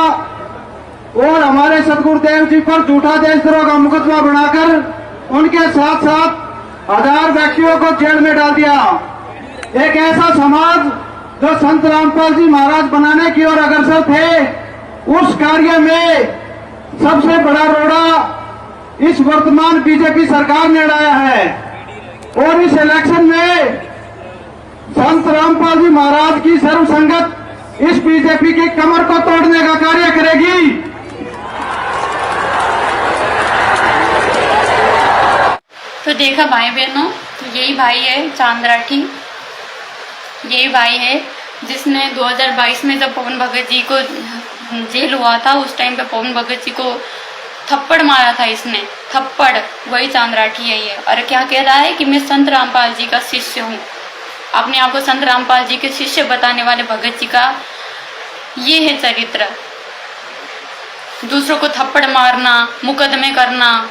और हमारे सतगुरुदेव जी पर झूठा देशद्रोह का मुकदमा बनाकर उनके साथ साथ 1000 व्यक्तियों को जेल में डाल दिया। एक ऐसा समाज जो संत रामपाल जी महाराज बनाने की ओर अग्रसर थे, उस कार्य में सबसे बड़ा रोड़ा इस वर्तमान बीजेपी सरकार ने डाला है। और इस इलेक्शन में संत रामपाल जी महाराज की सर्वसंगत इस बीजेपी की कमर को तोड़ने का कार्य करेगी। तो देखा भाई बहनों, यही भाई है चांद राठी, यही भाई है जिसने 2022 में जब पवन भगत जी को जेल हुआ था उस टाइम पे पवन भगत जी को थप्पड़ मारा था इसने, थप्पड़, वही चांद राठी है ये। और क्या कह रहा है कि मैं संत रामपाल जी का शिष्य हूँ, अपने आप को संत रामपाल जी के शिष्य बताने वाले भगत जी का ये है चरित्र। दूसरों को थप्पड़ मारना, मुकदमे करना,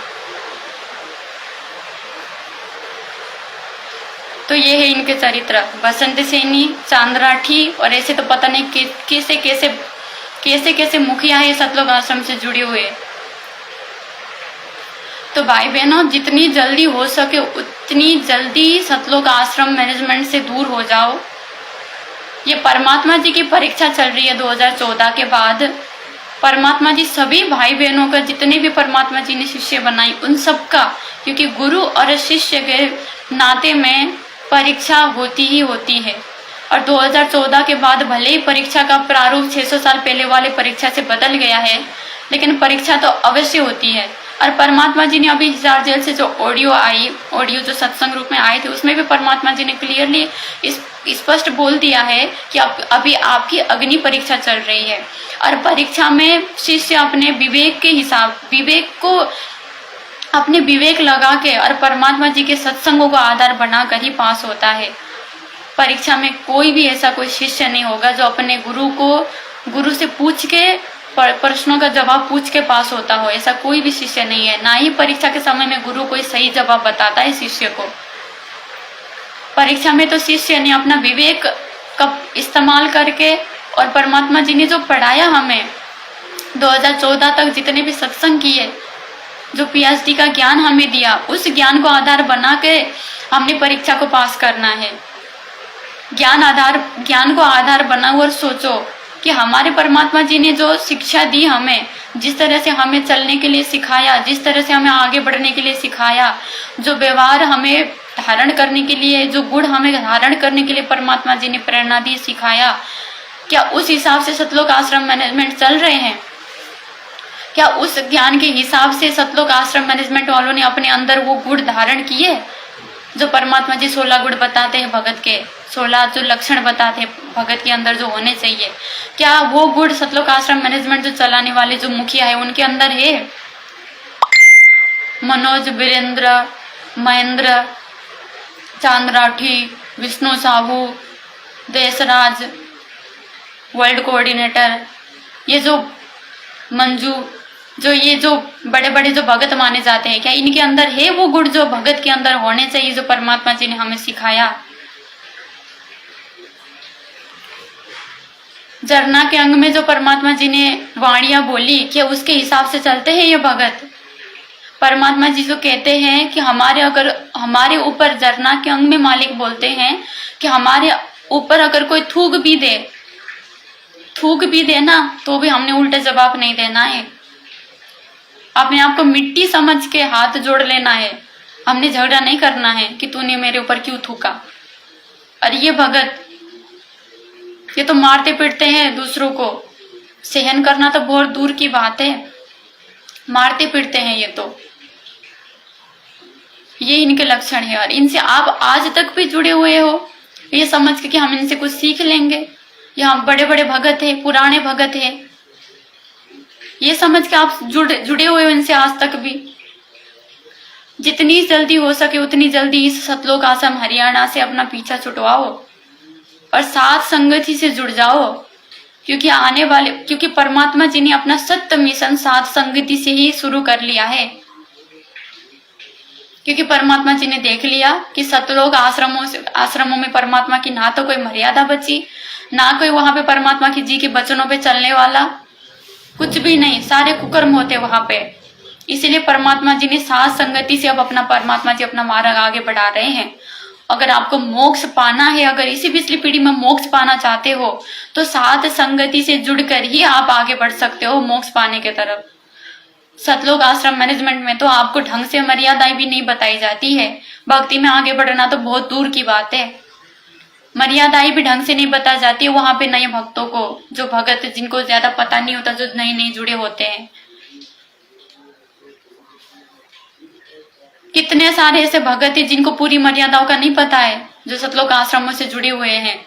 तो ये है इनके चरित्र, बसंत सैनी, चांद राठी, और ऐसे तो पता नहीं कैसे कैसे मुखिया है सतलोक आश्रम से जुड़े हुए। तो भाई बहनों, जितनी जल्दी हो सके उतनी जल्दी सतलोक आश्रम मैनेजमेंट से दूर हो जाओ। ये परमात्मा जी की परीक्षा चल रही है 2014 के बाद। परमात्मा जी सभी भाई बहनों का, जितने भी परमात्मा जी ने शिष्य बनाई उन सब का, क्योंकि गुरु और शिष्य के नाते में परीक्षा होती ही होती है। और 2014 के बाद भले ही परीक्षा का प्रारूप 600 साल पहले वाले परीक्षा से बदल गया है, लेकिन परीक्षा तो अवश्य होती है। और परमात्मा जी ने अभी हिसार जेल से जो ऑडियो जो सत्संग रूप में आए थे, उसमें भी परमात्मा जी ने क्लियरली स्पष्ट बोल दिया है कि अभी आपकी अग्नि परीक्षा चल रही है। और परीक्षा में शिष्य अपने विवेक लगा के और परमात्मा जी के सत्संगों को आधार बनाकर ही पास होता है। परीक्षा में कोई भी ऐसा कोई शिष्य नहीं होगा जो अपने गुरु से पूछ के प्रश्नों का जवाब पूछ के पास होता हो, ऐसा कोई भी शिष्य नहीं है। ना ही परीक्षा के समय में गुरु कोई सही जवाब बताता है शिष्य को। परीक्षा में तो शिष्य ने अपना विवेक का इस्तेमाल करके, और परमात्मा जी ने जो पढ़ाया हमें 2014 तक जितने भी सत्संग किए, जो PhD का ज्ञान हमें दिया, उस ज्ञान को आधार बना के हमने परीक्षा को पास करना है। ज्ञान को आधार बनाओ और सोचो कि हमारे परमात्मा जी ने जो शिक्षा दी हमें, जिस तरह से हमें चलने के लिए सिखाया, जिस तरह से हमें आगे बढ़ने के लिए सिखाया, जो व्यवहार हमें धारण करने के लिए, जो गुण हमें धारण करने के लिए परमात्मा जी ने प्रेरणा दी, सिखाया, क्या उस हिसाब से सतलोक आश्रम मैनेजमेंट चल रहे हैं? क्या उस ज्ञान के हिसाब से सतलोक आश्रम मैनेजमेंट वालों ने अपने अंदर वो गुण धारण किए जो परमात्मा जी 16 गुण बताते हैं भगत के, 16 जो लक्षण बताते हैं भगत के अंदर जो होने चाहिए? क्या वो गुण सतलोक आश्रम मैनेजमेंट जो चलाने वाले जो मुखिया है उनके अंदर है? मनोज, वीरेंद्र, महेंद्र, चांद राठी, विष्णु साहू, देशराज, वर्ल्ड कोऑर्डिनेटर, ये जो मंजू, ये जो बड़े बड़े जो भगत माने जाते हैं, क्या इनके अंदर है वो गुण जो भगत के अंदर होने चाहिए, जो परमात्मा जी ने हमें सिखाया? झरना के अंग में जो परमात्मा जी ने वाणियां बोली, क्या उसके हिसाब से चलते हैं ये भगत? परमात्मा जी जो कहते हैं कि हमारे ऊपर, झरना के अंग में मालिक बोलते हैं कि हमारे ऊपर अगर कोई थूक भी दे ना, तो भी हमने उल्टा जवाब नहीं देना है। अपने आप को मिट्टी समझ के हाथ जोड़ लेना है। हमने झगड़ा नहीं करना है कि तूने मेरे ऊपर क्यों थूका। और ये भगत, ये तो मारते पीटते हैं दूसरों को, सहन करना तो बहुत दूर की बात है, मारते पीटते हैं ये इनके लक्षण है। और इनसे आप आज तक भी जुड़े हुए हो, ये समझ के कि हम इनसे कुछ सीख लेंगे, यहाँ बड़े बड़े भगत है, पुराने भगत है, ये समझ के आप जुड़े हुए हो इनसे आज तक भी। जितनी जल्दी हो सके उतनी जल्दी इस सतलोक आश्रम हरियाणा से अपना पीछा छुटवाओ और साथ संगति से जुड़ जाओ, क्योंकि परमात्मा जी ने अपना सत्य मिशन साथ संगति से ही शुरू कर लिया है। क्योंकि परमात्मा जी ने देख लिया कि सतलोक आश्रमों में परमात्मा की ना तो कोई मर्यादा बची, ना कोई वहां पे परमात्मा की जी के वचनों पे चलने वाला, कुछ भी नहीं, सारे कुकर्म होते वहां पे। इसीलिए परमात्मा जी ने साथ संगति से अब परमात्मा जी अपना मार्ग आगे बढ़ा रहे हैं। अगर आपको मोक्ष पाना है, अगर इसी पिछली पीढ़ी में मोक्ष पाना चाहते हो, तो साथ संगति से जुड़कर ही आप आगे बढ़ सकते हो मोक्ष पाने के तरफ। सतलोक आश्रम मैनेजमेंट में तो आपको ढंग से मर्यादाएं भी नहीं बताई जाती है। भक्ति में आगे बढ़ना तो बहुत दूर की बात है, मर्यादाएं भी ढंग से नहीं बता जाती वहां पे नए भक्तों को, जो भगत जिनको ज्यादा पता नहीं होता, जो नए जुड़े होते हैं। कितने सारे ऐसे भगत हैं जिनको पूरी मर्यादाओं का नहीं पता है, जो सतलोक आश्रमों से जुड़े हुए हैं,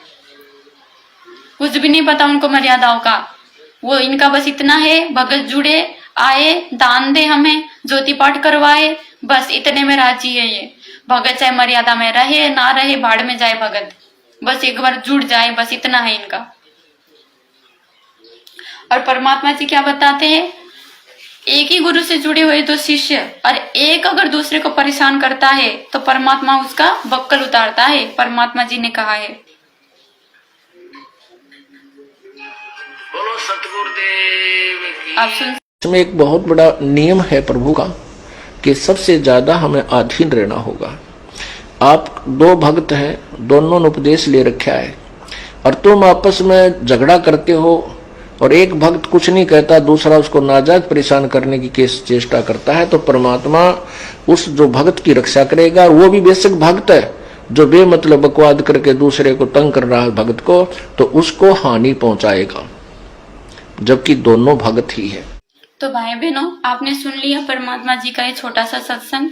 कुछ भी नहीं पता उनको मर्यादाओं का। वो इनका बस इतना है, भगत जुड़े, आए, दान दे, हमें ज्योति पाठ करवाए, बस इतने में राजी है ये भगत। चाहे मर्यादा में रहे ना रहे, भाड़ में जाए भगत, बस एक बार जुड़ जाए, बस इतना है इनका। और परमात्मा जी क्या बताते हैं एक ही गुरु से जुड़े हुए दो शिष्य और एक अगर दूसरे को परेशान करता है तो परमात्मा उसका बक्कल उतारता है, परमात्मा जी ने कहा है। बोलो सतगुरुदेव की। आप सुन इसमें एक बहुत बड़ा नियम है प्रभु का कि सबसे ज्यादा हमें अधीन रहना होगा। आप दो भक्त हैं, दोनों ने उपदेश ले रखा है और तुम आपस में झगड़ा करते हो और एक भक्त कुछ नहीं कहता, दूसरा उसको नाजायज परेशान करने की चेष्टा करता है, तो परमात्मा उस जो भक्त की रक्षा करेगा। और वो भी बेशक भक्त है जो बेमतलब बकवाद करके दूसरे को तंग कर रहा है भक्त को, तो उसको हानि पहुंचाएगा, जबकि दोनों भक्त ही है। तो भाई बहनों, आपने सुन लिया परमात्मा जी का ये छोटा सा सत्संग।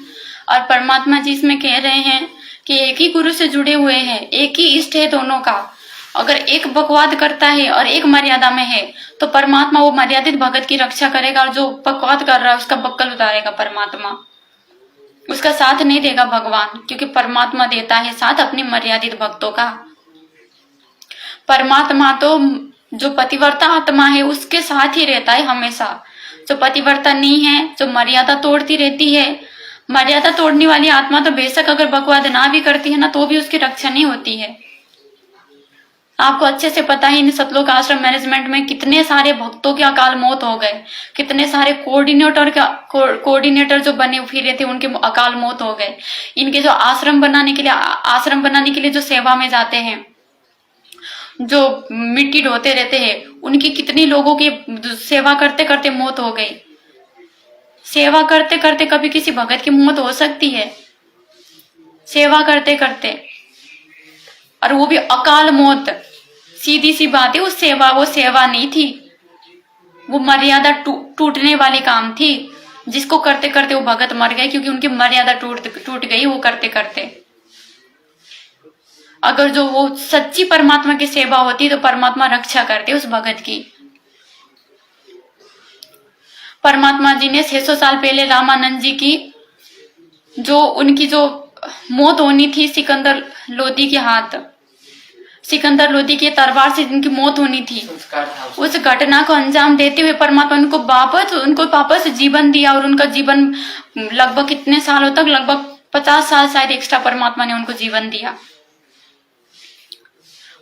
और परमात्मा जी इसमें कह रहे हैं कि एक ही गुरु से जुड़े हुए हैं, एक ही इष्ट है दोनों का। अगर एक बकवाद करता है और एक मर्यादा में है तो परमात्मा वो मर्यादित भगत की रक्षा करेगा, और जो बकवाद कर रहा है उसका बक्कल उतारेगा परमात्मा, उसका साथ नहीं देगा भगवान, क्योंकि परमात्मा देता है साथ अपने मर्यादित भक्तों का। परमात्मा तो जो पतिव्रता आत्मा है उसके साथ ही रहता है हमेशा। जो पतिव्रता नहीं है, जो मर्यादा तोड़ती रहती है, मर्यादा तोड़ने वाली आत्मा तो बेशक अगर बकवाद ना भी करती है ना तो भी उसकी रक्षा नहीं होती है। आपको अच्छे से पता है इन सतलोक आश्रम मैनेजमेंट में कितने सारे भक्तों की अकाल मौत हो गए, कितने सारे कोऑर्डिनेटर जो बने फिरे थे उनके अकाल मौत हो गए। इनके जो आश्रम बनाने के लिए जो सेवा में जाते हैं, जो मिट्टी ढोते रहते हैं, उनकी कितनी लोगों की सेवा करते करते मौत हो गई। सेवा करते करते कभी किसी भगत की मौत हो सकती है, सेवा करते करते, और वो भी अकाल मौत। सीधी सी बात है, वो सेवा नहीं थी, वो मर्यादा टूटने वाली काम थी, जिसको करते करते वो भगत मर गए, क्योंकि उनकी मर्यादा टूट गई वो करते करते। अगर जो वो सच्ची परमात्मा की सेवा होती तो परमात्मा रक्षा करते उस भगत की। परमात्मा जी ने 600 साल पहले रामानंद जी की जो उनकी जो मौत होनी थी सिकंदर लोदी के हाथ, सिकंदर लोदी की तलवार से जिनकी मौत होनी थी, उस घटना को अंजाम देते हुए परमात्मा उनको वापस जीवन दिया। और उनका जीवन लगभग कितने सालों तक, लगभग 50 साल शायद एक्स्ट्रा परमात्मा ने उनको जीवन दिया।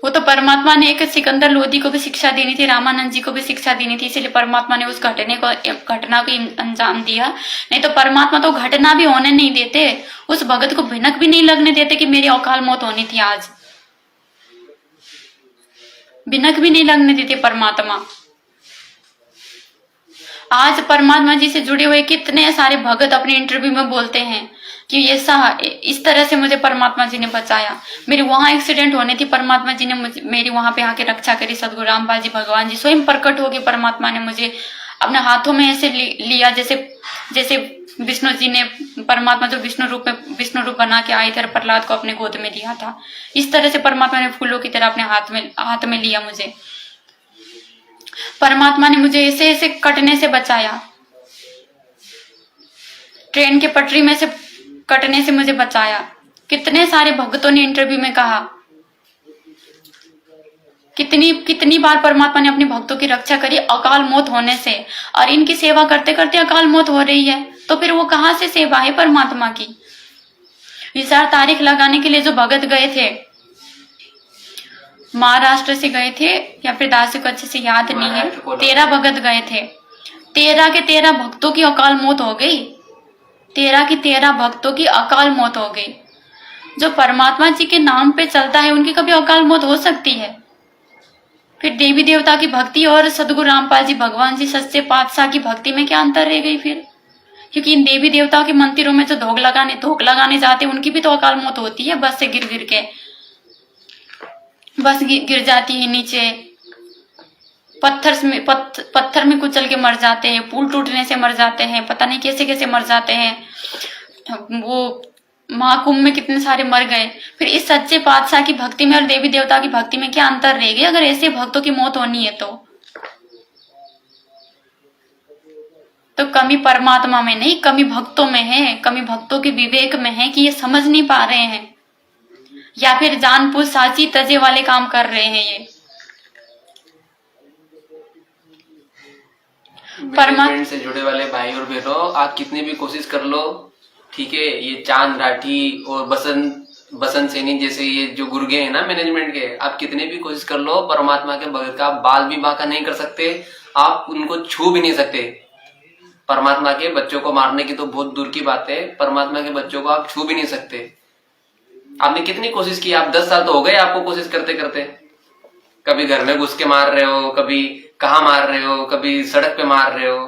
वो तो परमात्मा ने एक सिकंदर लोदी को भी शिक्षा देनी थी, रामानंद जी को भी शिक्षा देनी थी, इसलिए परमात्मा ने उस घटना को अंजाम दिया। नहीं तो परमात्मा तो घटना भी होने नहीं देते, उस भगत को भिनक भी नहीं लगने देते कि मेरी अकाल मौत होनी थी, आज भिनक भी नहीं लगने देते परमात्मा। आज परमात्मा जी से जुड़े हुए कितने सारे भगत अपने इंटरव्यू में बोलते हैं कि इस तरह से मुझे परमात्मा जी ने बचाया, मेरी वहां एक्सीडेंट होने थी, परमात्मा जी ने मेरी वहां पे आके रक्षा करी। सदगुरु रामपाल जी भगवान जी स्वयं प्रकट हो गए, परमात्मा ने मुझे अपने हाथों में ऐसे लिया जैसे विष्णु जी ने, परमात्मा जो विष्णु रूप बना के आए थे, प्रहलाद को अपने गोद में लिया था, इस तरह से परमात्मा ने फूलों की तरह अपने हाथ में लिया मुझे। परमात्मा ने मुझे ऐसे ऐसे कटने से बचाया, ट्रेन के पटरी में से कटने से मुझे बचाया। कितने सारे भक्तों ने इंटरव्यू में कहा, कितनी बार परमात्मा ने अपने भक्तों की रक्षा करी अकाल मौत होने से, और इनकी सेवा करते करते अकाल मौत हो रही है, तो फिर वो कहां से सेवा है परमात्मा की। विचार तारीख लगाने के लिए जो भगत गए थे, महाराष्ट्र से गए थे या फिर दासी को अच्छे से याद नहीं है, 13 भगत गए थे, 13 के 13 भक्तों की अकाल मौत हो गई, 13 की 13 भक्तों की अकाल मौत हो गई। जो परमात्मा जी के नाम पे चलता है उनकी कभी अकाल मौत हो सकती है। फिर देवी देवता की भक्ति और सदगुरु रामपाल जी भगवान जी सच्चे पातशाह की भक्ति में क्या अंतर रह गई फिर? क्योंकि इन देवी देवताओं के मंदिरों में जो धोख लगाने जाते हैं उनकी भी तो अकाल मौत होती है, बस से गिर के बस गिर जाती है नीचे, पत्थर में कुचल के मर जाते हैं, पुल टूटने से मर जाते हैं, पता नहीं कैसे कैसे मर जाते हैं। वो महाकुंभ में कितने सारे मर गए। फिर इस सच्चे पातशाह की भक्ति में और देवी देवता की भक्ति में क्या अंतर रहेगी अगर ऐसे भक्तों की मौत होनी है तो कमी परमात्मा में नहीं, कमी भक्तों में है, कमी भक्तों के विवेक में है कि ये समझ नहीं पा रहे हैं, या फिर जानबूझ साची तजे वाले काम कर रहे हैं ये। मैनेजमेंट से जुड़े वाले भाई और बहनों, आप कितनी भी कोशिश कर लो, ठीक है, ये चांद राठी और बसंत सैनी जैसे ये जो गुर्गे हैं ना मैनेजमेंट के, आप कितने भी कोशिश कर लो, परमात्मा के भगत का बाल भी बांका नहीं कर सकते, आप उनको छू भी नहीं सकते। परमात्मा के बच्चों को मारने की तो बहुत दूर की बात है, परमात्मा के बच्चों को आप छू भी नहीं सकते। आपने कितनी कोशिश की, आप 10 साल तो हो गए आपको कोशिश करते करते, कभी घर में घुस के मार रहे हो, कभी कहाँ मार रहे हो, कभी सड़क पे मार रहे हो।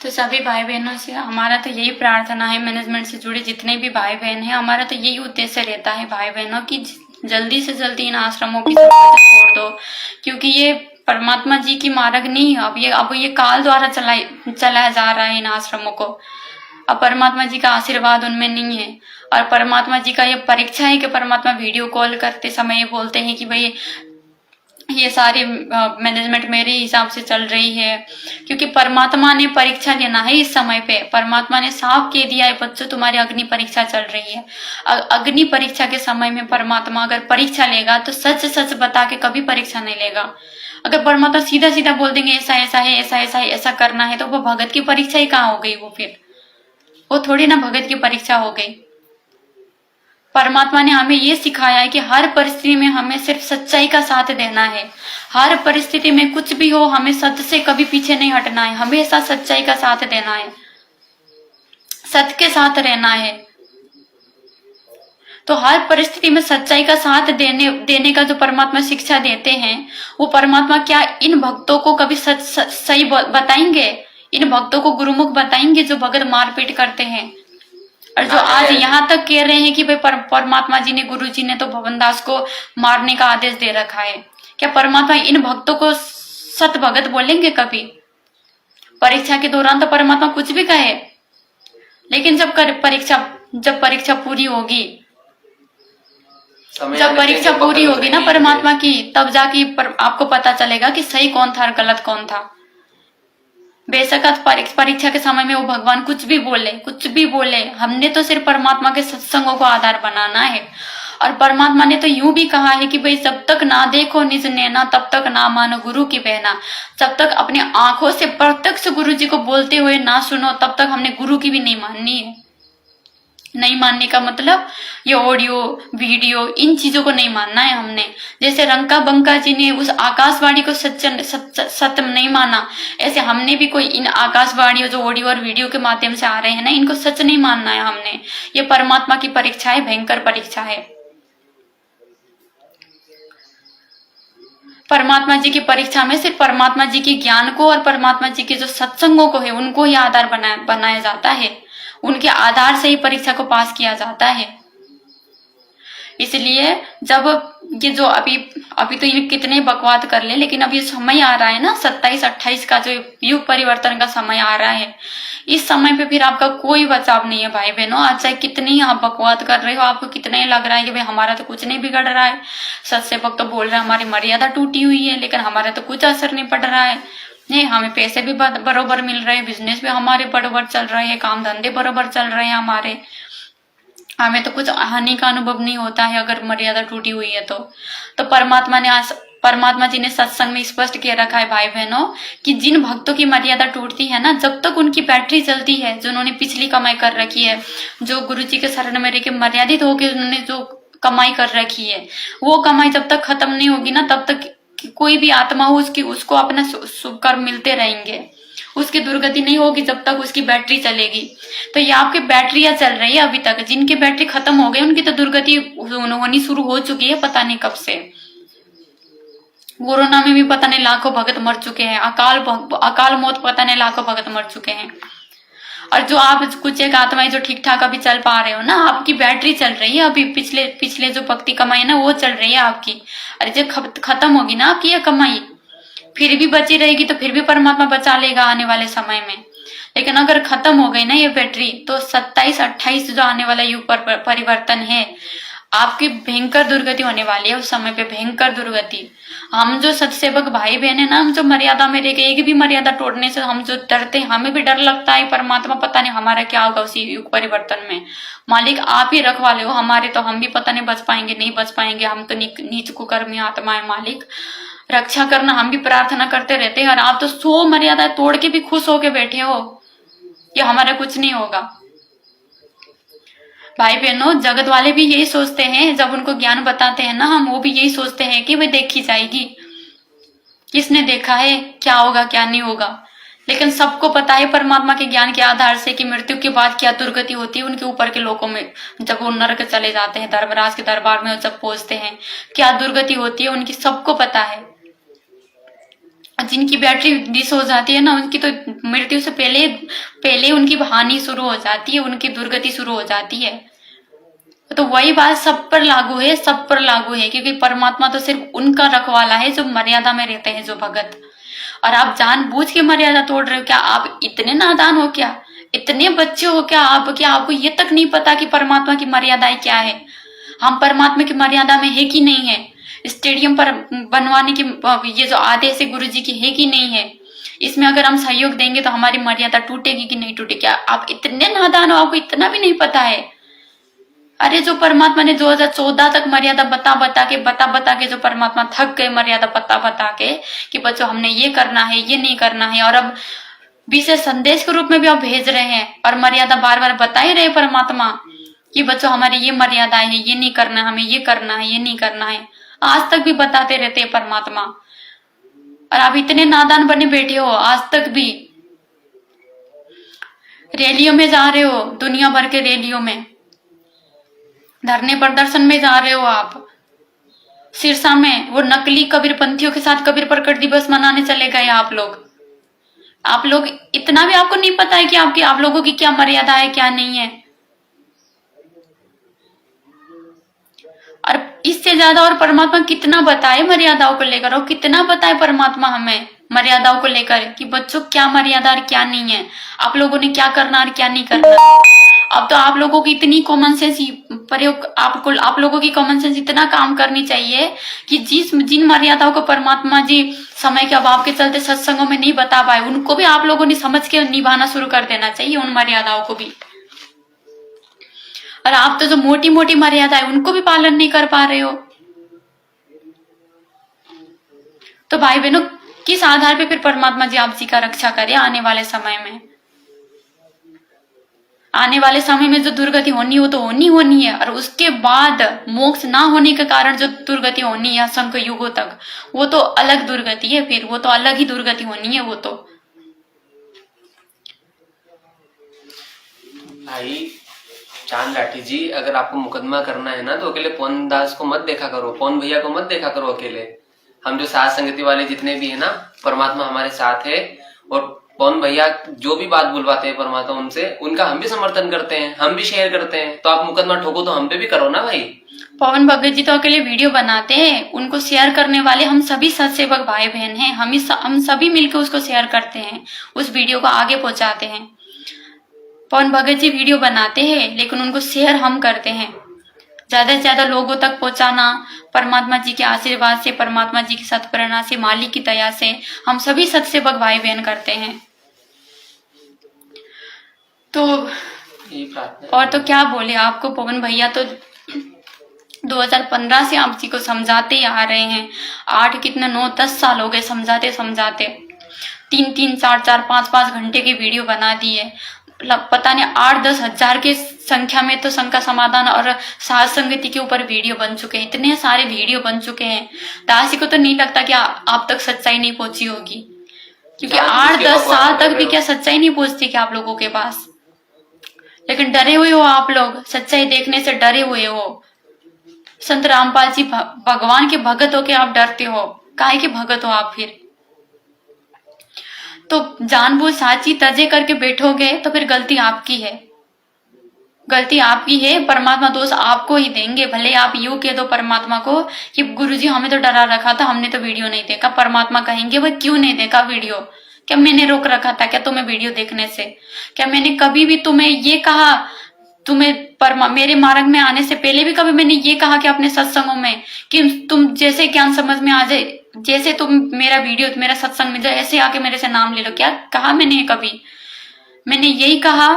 तो सभी भाई बहनों से हमारा तो यही प्रार्थना है, मैनेजमेंट से जुड़े जितने भी भाई बहन हैं, हमारा तो यही उद्देश्य रहता है भाई बहनों की जल्दी से जल्दी इन आश्रमों की संपत्ति छोड़ दो, क्योंकि ये परमात्मा जी की मार्ग नहीं है। अब ये काल द्वारा चलाया जा रहा है इन आश्रमों को। अब परमात्मा जी का आशीर्वाद उनमें नहीं है, और परमात्मा जी का ये परीक्षा है कि परमात्मा वीडियो कॉल करते समय ये बोलते हैं कि भाई ये सारी मैनेजमेंट मेरे हिसाब से चल रही है, क्योंकि परमात्मा ने परीक्षा लेना है इस समय पे। परमात्मा ने साफ कह दिया है, बच्चों तुम्हारी अग्नि परीक्षा चल रही है। अग्नि परीक्षा के समय में परमात्मा अगर परीक्षा लेगा तो सच सच बता के कभी परीक्षा नहीं लेगा। अगर परमात्मा सीधा सीधा बोल देंगे ऐसा ऐसा है, ऐसा ऐसा है, ऐसा करना है, तो वो भगत की परीक्षा ही कहाँ हो गई? वो थोड़ी ना भगत की परीक्षा हो गई। परमात्मा ने हमें ये सिखाया है कि हर परिस्थिति में हमें सिर्फ सच्चाई का साथ देना है। हर परिस्थिति में कुछ भी हो, हमें सत्य से कभी पीछे नहीं हटना है, हमेशा सच्चाई का साथ देना है, सत्य के साथ रहना है। तो हर परिस्थिति में सच्चाई का साथ देने का जो परमात्मा शिक्षा देते हैं, वो परमात्मा क्या इन भक्तों को कभी सही बताएंगे? इन भक्तों को गुरुमुख बताएंगे जो भगत मारपीट करते हैं और जो आज यहाँ तक कह रहे हैं कि भाई परमात्मा जी ने, गुरु जी ने तो भवनदास को मारने का आदेश दे रखा है? क्या परमात्मा इन भक्तों को सत भगत बोलेंगे कभी? परीक्षा के दौरान तो परमात्मा कुछ भी कहे, लेकिन जब परीक्षा पूरी होगी, ना परमात्मा की, तब जाके आपको पता चलेगा कि सही कौन था और गलत कौन था। बेशक परीक्षा के समय में वो भगवान कुछ भी बोले, हमने तो सिर्फ परमात्मा के सत्संगों को आधार बनाना है। और परमात्मा ने तो यूं भी कहा है कि भाई जब तक ना देखो निज नैना, तब तक ना मानो गुरु की बहना। जब तक अपने आंखों से प्रत्यक्ष गुरु जी को बोलते हुए ना सुनो, तब तक हमने गुरु की भी नहीं माननी है। नहीं मानने का मतलब ये ऑडियो वीडियो इन चीजों को नहीं मानना है हमने। जैसे रंका बंका जी ने उस आकाशवाणी को सत्य नहीं माना, ऐसे हमने भी कोई इन आकाशवाणी जो ऑडियो और वीडियो के माध्यम से आ रहे हैं ना, इनको सच नहीं मानना है हमने। ये परमात्मा की परीक्षा है, भयंकर परीक्षा है। परमात्मा जी की परीक्षा में सिर्फ परमात्मा जी के ज्ञान को और परमात्मा जी के जो सत्संगों को है उनको ही आधार बनाया जाता है। उनके आधार से ही परीक्षा को पास किया जाता है। इसलिए जब ये जो अभी तो ये कितने बकवाद कर ले, लेकिन अब ये समय आ रहा है ना 27-28 का जो युग परिवर्तन का समय आ रहा है, इस समय पे फिर आपका कोई बचाव नहीं है भाई बहनों। आज चाहे कितनी आप बकवाद कर रहे हो, आपको कितना ही लग रहा है कि भाई हमारा तो कुछ नहीं बिगड़ रहा है, सत्सेवक तो बोल रहे हैं हमारी मर्यादा टूटी हुई है, लेकिन हमारा तो कुछ असर नहीं पड़ रहा है, नहीं हमें पैसे भी बरोबर मिल रहे हैं, बिजनेस भी हमारे बरोबर चल रहे हैं, काम धंधे बरोबर चल रहे हैं हमारे, हमें तो कुछ हानि का अनुभव नहीं होता है अगर मर्यादा टूटी हुई है तो परमात्मा जी ने सत्संग में स्पष्ट कह रखा है भाई बहनों कि जिन भक्तों की मर्यादा टूटती है ना, जब तक उनकी बैटरी चलती है, जो उन्होंने पिछली कमाई कर रखी है, जो गुरु जी के शरण में रह के मर्यादित होकर उन्होंने जो कमाई कर रखी है, वो कमाई जब तक खत्म नहीं होगी ना, तब तक कोई भी आत्मा हो उसको अपना शुभ कर्म मिलते रहेंगे, उसकी दुर्गति नहीं होगी जब तक उसकी बैटरी चलेगी। तो ये आपकी बैटरियां चल रही है अभी तक, जिनकी बैटरी खत्म हो गई उनकी तो दुर्गति होनी शुरू हो चुकी है, पता नहीं कब से। कोरोना में भी पता नहीं लाखों भगत मर चुके हैं, अकाल मौत पता नहीं लाखों भगत मर चुके हैं। और जो आप कुछ एक आत्माएं जो ठीक ठाक अभी चल पा रहे हो ना, आपकी बैटरी चल रही है अभी, पिछले जो भक्ति कमाई ना वो चल रही है आपकी। अरे जब खत्म होगी ना आपकी ये कमाई, फिर भी बची रहेगी तो फिर भी परमात्मा बचा लेगा आने वाले समय में। लेकिन अगर खत्म हो गई ना ये बैटरी, तो 27-28 जो आने वाला युग पर परिवर्तन है, आपकी भयंकर दुर्गति होने वाली है उस समय पे, भयंकर दुर्गति। हम जो सत्सेवक भाई बहन है ना, हम जो मर्यादा में रह गए, एक भी मर्यादा तोड़ने से हम जो डरते हैं, हमें भी डर लगता है परमात्मा पता नहीं हमारा क्या होगा उसी युग परिवर्तन में। मालिक आप ही रखवाले हो हमारे, तो हम भी पता नहीं बच पाएंगे नहीं बच पाएंगे, हम तो नीच कुकर्मी आत्मा है मालिक। रक्षा करना हम भी प्रार्थना करते रहते हैं, और आप तो 100 मर्यादाएं तोड़ के भी खुश होके बैठे हो कि हमारा कुछ नहीं होगा। भाई बहनों, जगत वाले भी यही सोचते हैं, जब उनको ज्ञान बताते हैं ना हम, वो भी यही सोचते हैं कि वे देखी जाएगी, किसने देखा है क्या होगा क्या नहीं होगा। लेकिन सबको पता है परमात्मा के ज्ञान के आधार से कि मृत्यु के बाद क्या दुर्गति होती है उनके ऊपर के लोगों में, जब वो नरक चले जाते हैं, धर्मराज के दरबार में जब पहुंचते हैं, क्या दुर्गति होती है उनकी सबको पता है। जिनकी बैटरी डिस हो जाती है ना, उनकी तो मृत्यु से पहले उनकी हानि शुरू हो जाती है, उनकी दुर्गति शुरू हो जाती है। तो वही बात सब पर लागू है, सब पर लागू है, क्योंकि परमात्मा तो सिर्फ उनका रखवाला है जो मर्यादा में रहते हैं, जो भगत। और आप जानबूझ के मर्यादा तोड़ रहे हो क्या? आप इतने नादान हो क्या? इतने बच्चे हो क्या आप? क्या आपको ये तक नहीं पता कि परमात्मा की मर्यादाएं क्या है? हम परमात्मा की मर्यादा में है कि नहीं है? स्टेडियम पर बनवाने की ये जो आदेश है गुरु जी की है कि नहीं है? इसमें अगर हम सहयोग देंगे तो हमारी मर्यादा टूटेगी कि नहीं टूटेगी? क्या आप इतने नादान हो, आपको इतना भी नहीं पता है? अरे जो परमात्मा ने 2014 तक मर्यादा बता के जो परमात्मा थक गए मर्यादा बता के कि बच्चों हमने ये करना है, ये नहीं करना है, और अब विशेष संदेश के रूप में भी आप भेज रहे हैं और मर्यादा बार बार बता ही रहे परमात्मा कि बच्चों हमारी ये मर्यादाएं है, ये नहीं करना, हमें ये करना है, ये नहीं करना है। आज तक भी बताते रहते हैं परमात्मा, और आप इतने नादान बने बैठे हो आज तक भी। रैलियों में जा रहे हो, दुनिया भर के रैलियों में, धरने प्रदर्शन में जा रहे हो आप। सिरसा में वो नकली कबीरपंथियों के साथ कबीर प्रकट दिवस मनाने चले गए आप लोग इतना भी आपको नहीं पता है कि आप लोगों की क्या मर्यादा है क्या नहीं है। और इससे ज्यादा और परमात्मा कितना बताए मर्यादाओं को लेकर, और कितना बताए परमात्मा हमें मर्यादाओं को लेकर कि बच्चों क्या मर्यादा और क्या नहीं है, आप लोगों ने क्या करना और क्या नहीं करना। अब तो आप लोगों की इतनी कॉमन सेंस प्रयोग, आप लोगों की कॉमन सेंस इतना काम करनी चाहिए कि जिन मर्यादाओं को परमात्मा जी समय के अभाव के चलते सत्संगों में नहीं बता पाए, उनको भी आप लोगों ने समझ के निभाना शुरू कर देना चाहिए, उन मर्यादाओं को भी। और आप तो जो मोटी मोटी मर्यादा है उनको भी पालन नहीं कर पा रहे हो। तो भाई बहनों, किस आधार पे फिर परमात्मा जी आप जी का रक्षा करे आने वाले समय में? आने वाले समय में जो दुर्गति होनी है वो तो होनी है, और उसके बाद मोक्ष ना होने के कारण जो दुर्गति होनी है असंख्य युगों तक, वो तो अलग दुर्गति है, फिर वो तो अलग ही दुर्गति होनी है। वो तो भाई चांद लाठी जी, अगर आपको मुकदमा करना है ना तो अकेले पवन दास को मत देखा करो, पवन भैया को मत देखा करो अकेले। हम जो साथ संगति वाले जितने भी है ना, परमात्मा हमारे साथ है, और पवन भैया जो भी बात बुलवाते हैं परमात्मा उनसे, उनका हम भी समर्थन करते हैं, हम भी शेयर करते हैं। तो आप मुकदमा ठोको तो हम पे भी करो ना भाई। पवन भगत जी तो अकेले वीडियो बनाते हैं, उनको शेयर करने वाले हम सभी सत्सेवक भाई बहन हैं, हम सभी मिलकर उसको शेयर करते हैं, उस वीडियो को आगे पहुंचाते हैं। पवन भगत जी वीडियो बनाते हैं लेकिन उनको शेयर हम करते हैं, ज्यादा से ज्यादा लोगों तक पहुंचाना परमात्मा जी के आशीर्वाद से, परमात्मा जी की सत्प्रेरणा से, मालिक की दया से हम सभी सत्सेवक भाई बहन करते हैं। तो और तो क्या बोले आपको, पवन भैया तो 2015 से आप जी को समझाते ही आ रहे हैं, 9-10 साल हो गए समझाते 3-3, 4-4, 5-5 घंटे के वीडियो बना दिए। पता नहीं 8-10 हजार की संख्या में तो संख्या समाधान और साध संगति के ऊपर वीडियो बन चुके हैं, इतने सारे वीडियो बन चुके हैं। दासी को तो नहीं लगता कि आप तक सच्चाई नहीं पहुंची होगी, क्योंकि 8-10 साल तक भी क्या सच्चाई नहीं पहुंचती क्या आप लोगों के पास? लेकिन डरे हुए हो आप लोग, सच्चाई देखने से डरे हुए हो। संत रामपाल जी भगवान के भगत हो के आप डरते हो, काहे के भगत हो आप? फिर तो जानबूझ साची तजे करके बैठोगे तो फिर गलती आपकी है, गलती आपकी है। परमात्मा दोष आपको ही देंगे। भले आप यूं कह दो परमात्मा को कि गुरुजी हमें तो डरा रखा था, हमने तो वीडियो नहीं देखा। परमात्मा कहेंगे वह क्यों नहीं देखा वीडियो? क्या मैंने रोक रखा था क्या तुम्हें वीडियो देखने से? क्या मैंने कभी भी तुम्हें ये कहा, मेरे मार्ग में आने से पहले भी कभी मैंने ये कहा कि अपने सत्संगों में कि तुम जैसे ज्ञान समझ में आ जाए, जैसे तुम मेरा वीडियो मेरा सत्संग में जाए ऐसे आके मेरे से नाम ले लो? क्या कहा मैंने कभी? मैंने यही कहा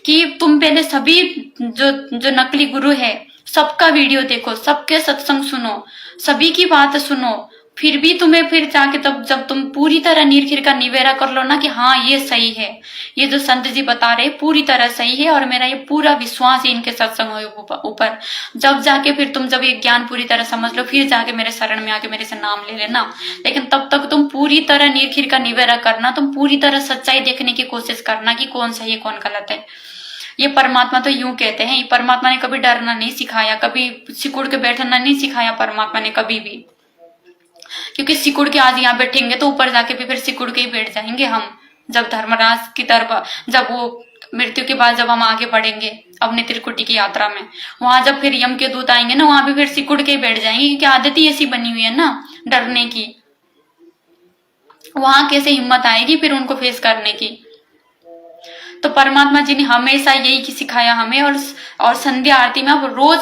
कि तुम पहले सभी जो नकली गुरु है सबका वीडियो देखो, सबके सत्संग सुनो, सभी की बात सुनो, फिर भी तुम्हें फिर जाके तब जब तुम पूरी तरह नीरखीर का निवेरा कर लो ना कि हाँ ये सही है, ये जो संत जी बता रहे पूरी तरह सही है और मेरा ये पूरा विश्वास है इनके सत्संग ऊपर, जब जाके फिर तुम जब ये ज्ञान पूरी तरह समझ लो फिर जाके मेरे शरण में आके मेरे से नाम ले लेना। लेकिन तब तक तुम पूरी तरह नीरखीर का निवेरा करना, तुम पूरी तरह सच्चाई देखने की कोशिश करना कि कौन सही है कौन गलत है। ये परमात्मा तो यूं कहते हैं, ये परमात्मा ने कभी डरना नहीं सिखाया, कभी सिकुड़ के बैठना नहीं सिखाया परमात्मा ने कभी भी, क्योंकि सिकुड़ के आज यहाँ बैठेंगे तो ऊपर जाके भी फिर सिकुड़ के ही बैठ जाएंगे हम। जब धर्मराज की तरफ जब वो मृत्यु के बाद जब हम आगे बढ़ेंगे अपने त्रिकुटी की यात्रा में, वहां जब फिर यम के दूत आएंगे ना, वहां भी फिर सिकुड़ के ही बैठ जाएंगे, क्योंकि आदत ही ऐसी बनी हुई है ना डरने की। वहां कैसे हिम्मत आएगी फिर उनको फेस करने की। तो परमात्मा जी ने हमेशा यही सिखाया हमें। और संध्या आरती में आप रोज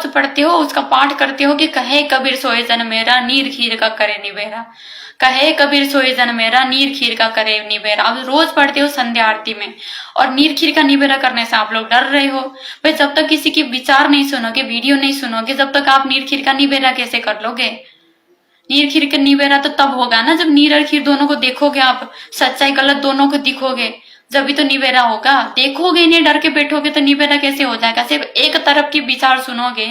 पढ़ते हो उसका पाठ करते हो कि कहे कबीर सोए जन मेरा नीर खीर का करे निबेरा, कहे कबीर सोए जन मेरा नीर खीर का करे निबेरा। आप रोज पढ़ते हो संध्या आरती में, और नीर खीर का निबेरा करने से आप लोग डर रहे हो। भाई जब तक किसी की विचार नहीं सुनोगे, वीडियो नहीं सुनोगे, जब तक आप नीर खीर का निबेरा कैसे कर लोगे। नीर खीर का निबेरा तो तब होगा ना जब नीर और खीर दोनों को देखोगे, आप सच्चाई गलत दोनों को दिखोगे, जब भी तो निबेरा होगा। देखोगे नहीं, डर के बैठोगे तो निबेरा कैसे हो जाएगा। सिर्फ एक तरफ की विचार सुनोगे,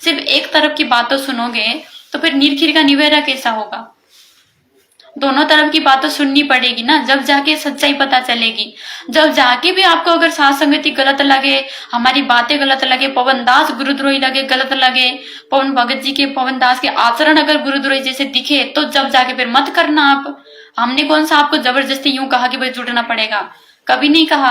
सिर्फ एक तरफ की बातों सुनोगे तो फिर नीर खीर का निबेरा कैसा होगा। दोनों तरफ की बातों सुननी पड़ेगी ना, जब जाके सच्चाई पता चलेगी। जब जाके भी आपको अगर साथ संगति गलत लगे, हमारी बातें गलत लगे, पवन दास गुरुद्रोही लगे, गलत लगे, पवन भगत जी के पवन दास के आचरण अगर गुरुद्रोही जैसे दिखे, तो जब जाके फिर मत करना आप। हमने कौन सा आपको जबरदस्ती यूं कहा कि भाई जुड़ना पड़ेगा, कभी नहीं कहा।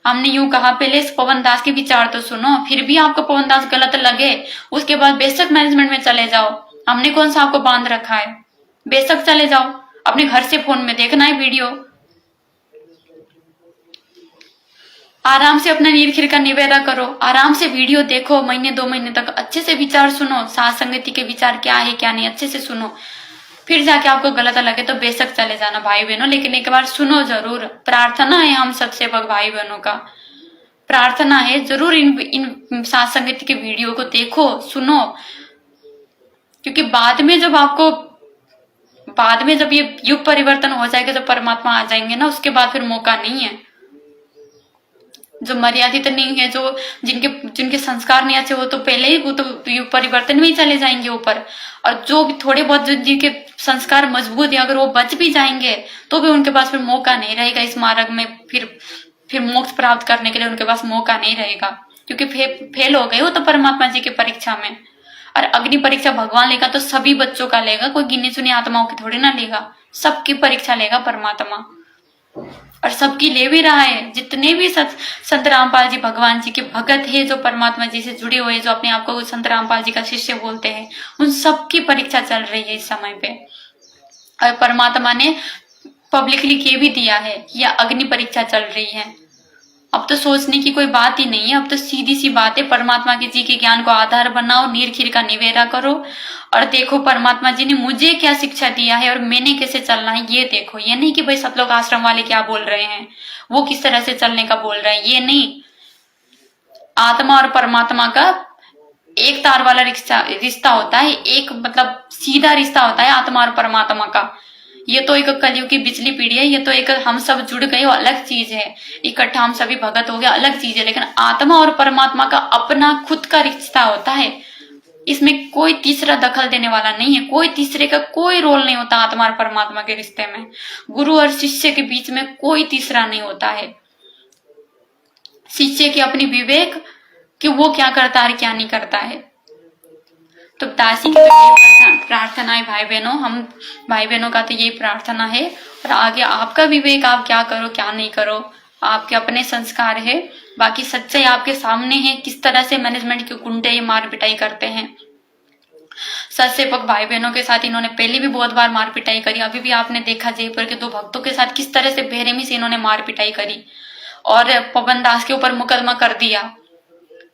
हमने यूं कहा पहले इस पवन दास के विचार तो सुनो, फिर भी आपको पवन दास गलत लगे उसके बाद बेशक मैनेजमेंट में चले जाओ। हमने कौन सा आपको बांध रखा है, बेशक चले जाओ, अपने घर से फोन में देखना है वीडियो, आराम से अपना नीर खीर का निवेदा करो, आराम से वीडियो देखो, महीने 2 महीने तक अच्छे से विचार सुनो, साथ संगति के विचार क्या है क्या नहीं अच्छे से सुनो। फिर जाके आपको गलत लगे तो बेशक चले जाना भाई बहनों, लेकिन एक बार सुनो जरूर। प्रार्थना है हम सत्सेवक भाई बहनों का, प्रार्थना है जरूर इन साथ संगति के वीडियो को देखो सुनो, क्योंकि बाद में जब ये युग परिवर्तन हो जाएगा, जब परमात्मा आ जाएंगे ना, उसके बाद फिर मौका नहीं है। जो मर्यादित नहीं है, जो जिनके संस्कार नहीं अच्छे, वो तो पहले ही वो तो युग परिवर्तन में ही चले जाएंगे ऊपर। और जो भी थोड़े बहुत जिनके संस्कार मजबूत है, अगर वो बच भी जाएंगे तो भी उनके पास फिर मौका नहीं रहेगा इस मार्ग में फिर मोक्ष प्राप्त करने के लिए उनके पास मौका नहीं रहेगा, क्योंकि फेल हो गए हो तो परमात्मा जी की परीक्षा में। और अग्नि परीक्षा भगवान लेगा तो सभी बच्चों का लेगा, कोई गिनी चुनी आत्माओं की थोड़ी ना लेगा, सबकी परीक्षा लेगा परमात्मा, और सबकी ले भी रहा है। जितने भी संत रामपाल जी भगवान जी के भगत है, जो परमात्मा जी से जुड़े हुए, जो अपने आप को संत रामपाल जी का शिष्य बोलते हैं, उन सबकी परीक्षा चल रही है इस समय पे। और परमात्मा ने पब्लिकली कह भी दिया है कि यह अग्नि परीक्षा चल रही है। अब तो सोचने की कोई बात ही नहीं है, अब तो सीधी सी बात है, परमात्मा के जी के ज्ञान को आधार बनाओ, नीर खीर का निवेरा करो और देखो परमात्मा जी ने मुझे क्या शिक्षा दिया है और मैंने कैसे चलना है ये देखो। ये नहीं कि भाई सतलोक आश्रम वाले क्या बोल रहे हैं, वो किस तरह से चलने का बोल रहे हैं, ये नहीं। आत्मा और परमात्मा का एक तार वाला रिश्ता होता है, एक मतलब सीधा रिश्ता होता है आत्मा और परमात्मा का। ये तो एक कलयुग की बिजली पीढ़ी है, ये तो एक हम सब जुड़ गए वो अलग चीज है, इकट्ठा हम सभी भगत हो गए अलग चीज है। लेकिन आत्मा और परमात्मा का अपना खुद का रिश्ता होता है, इसमें कोई तीसरा दखल देने वाला नहीं है, कोई तीसरे का कोई रोल नहीं होता आत्मा और परमात्मा के रिश्ते में। गुरु और शिष्य के बीच में कोई तीसरा नहीं होता है। शिष्य की अपनी विवेक कि वो क्या करता है क्या नहीं करता है। तो दासी की तो यही प्रार्थना है भाई बहनों, हम भाई बहनों का तो यही प्रार्थना है। और आगे आपका विवेक, आप क्या करो क्या नहीं करो, आपके अपने संस्कार है, बाकी सच्चाई आपके सामने है किस तरह से मैनेजमेंट के गुंडे ये मार पिटाई करते हैं। सत्सेवक भाई बहनों के साथ इन्होंने पहले भी बहुत बार मार पिटाई करी, अभी भी आपने देखा जयपुर के 2 भक्तों के साथ किस तरह से बेरहमी से इन्होंने मार पिटाई करी और पवन दास के ऊपर मुकदमा कर दिया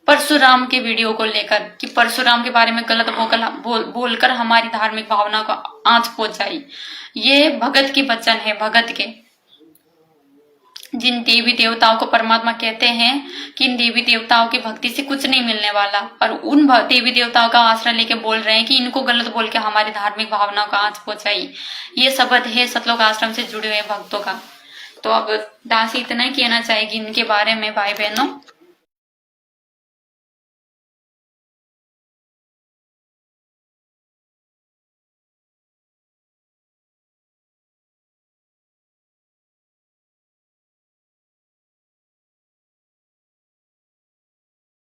परशुराम के वीडियो को लेकर कि परशुराम के बारे में गलत बोलकर हमारी धार्मिक भावना को आंच पहुंचाई। ये भगत की वचन है, भगत के। जिन देवी देवताओं को परमात्मा कहते हैं कि इन देवी देवताओं की भक्ति से कुछ नहीं मिलने वाला, और उन देवी देवताओं का आश्रय लेके बोल रहे हैं कि इनको गलत बोल के हमारी धार्मिक भावनाओं को आंच पहुंचाई। ये शब्द है सतलोक आश्रम से जुड़े हुए भक्तों का। तो अब दासी इतना ही कहना चाहेगी इनके बारे में भाई बहनों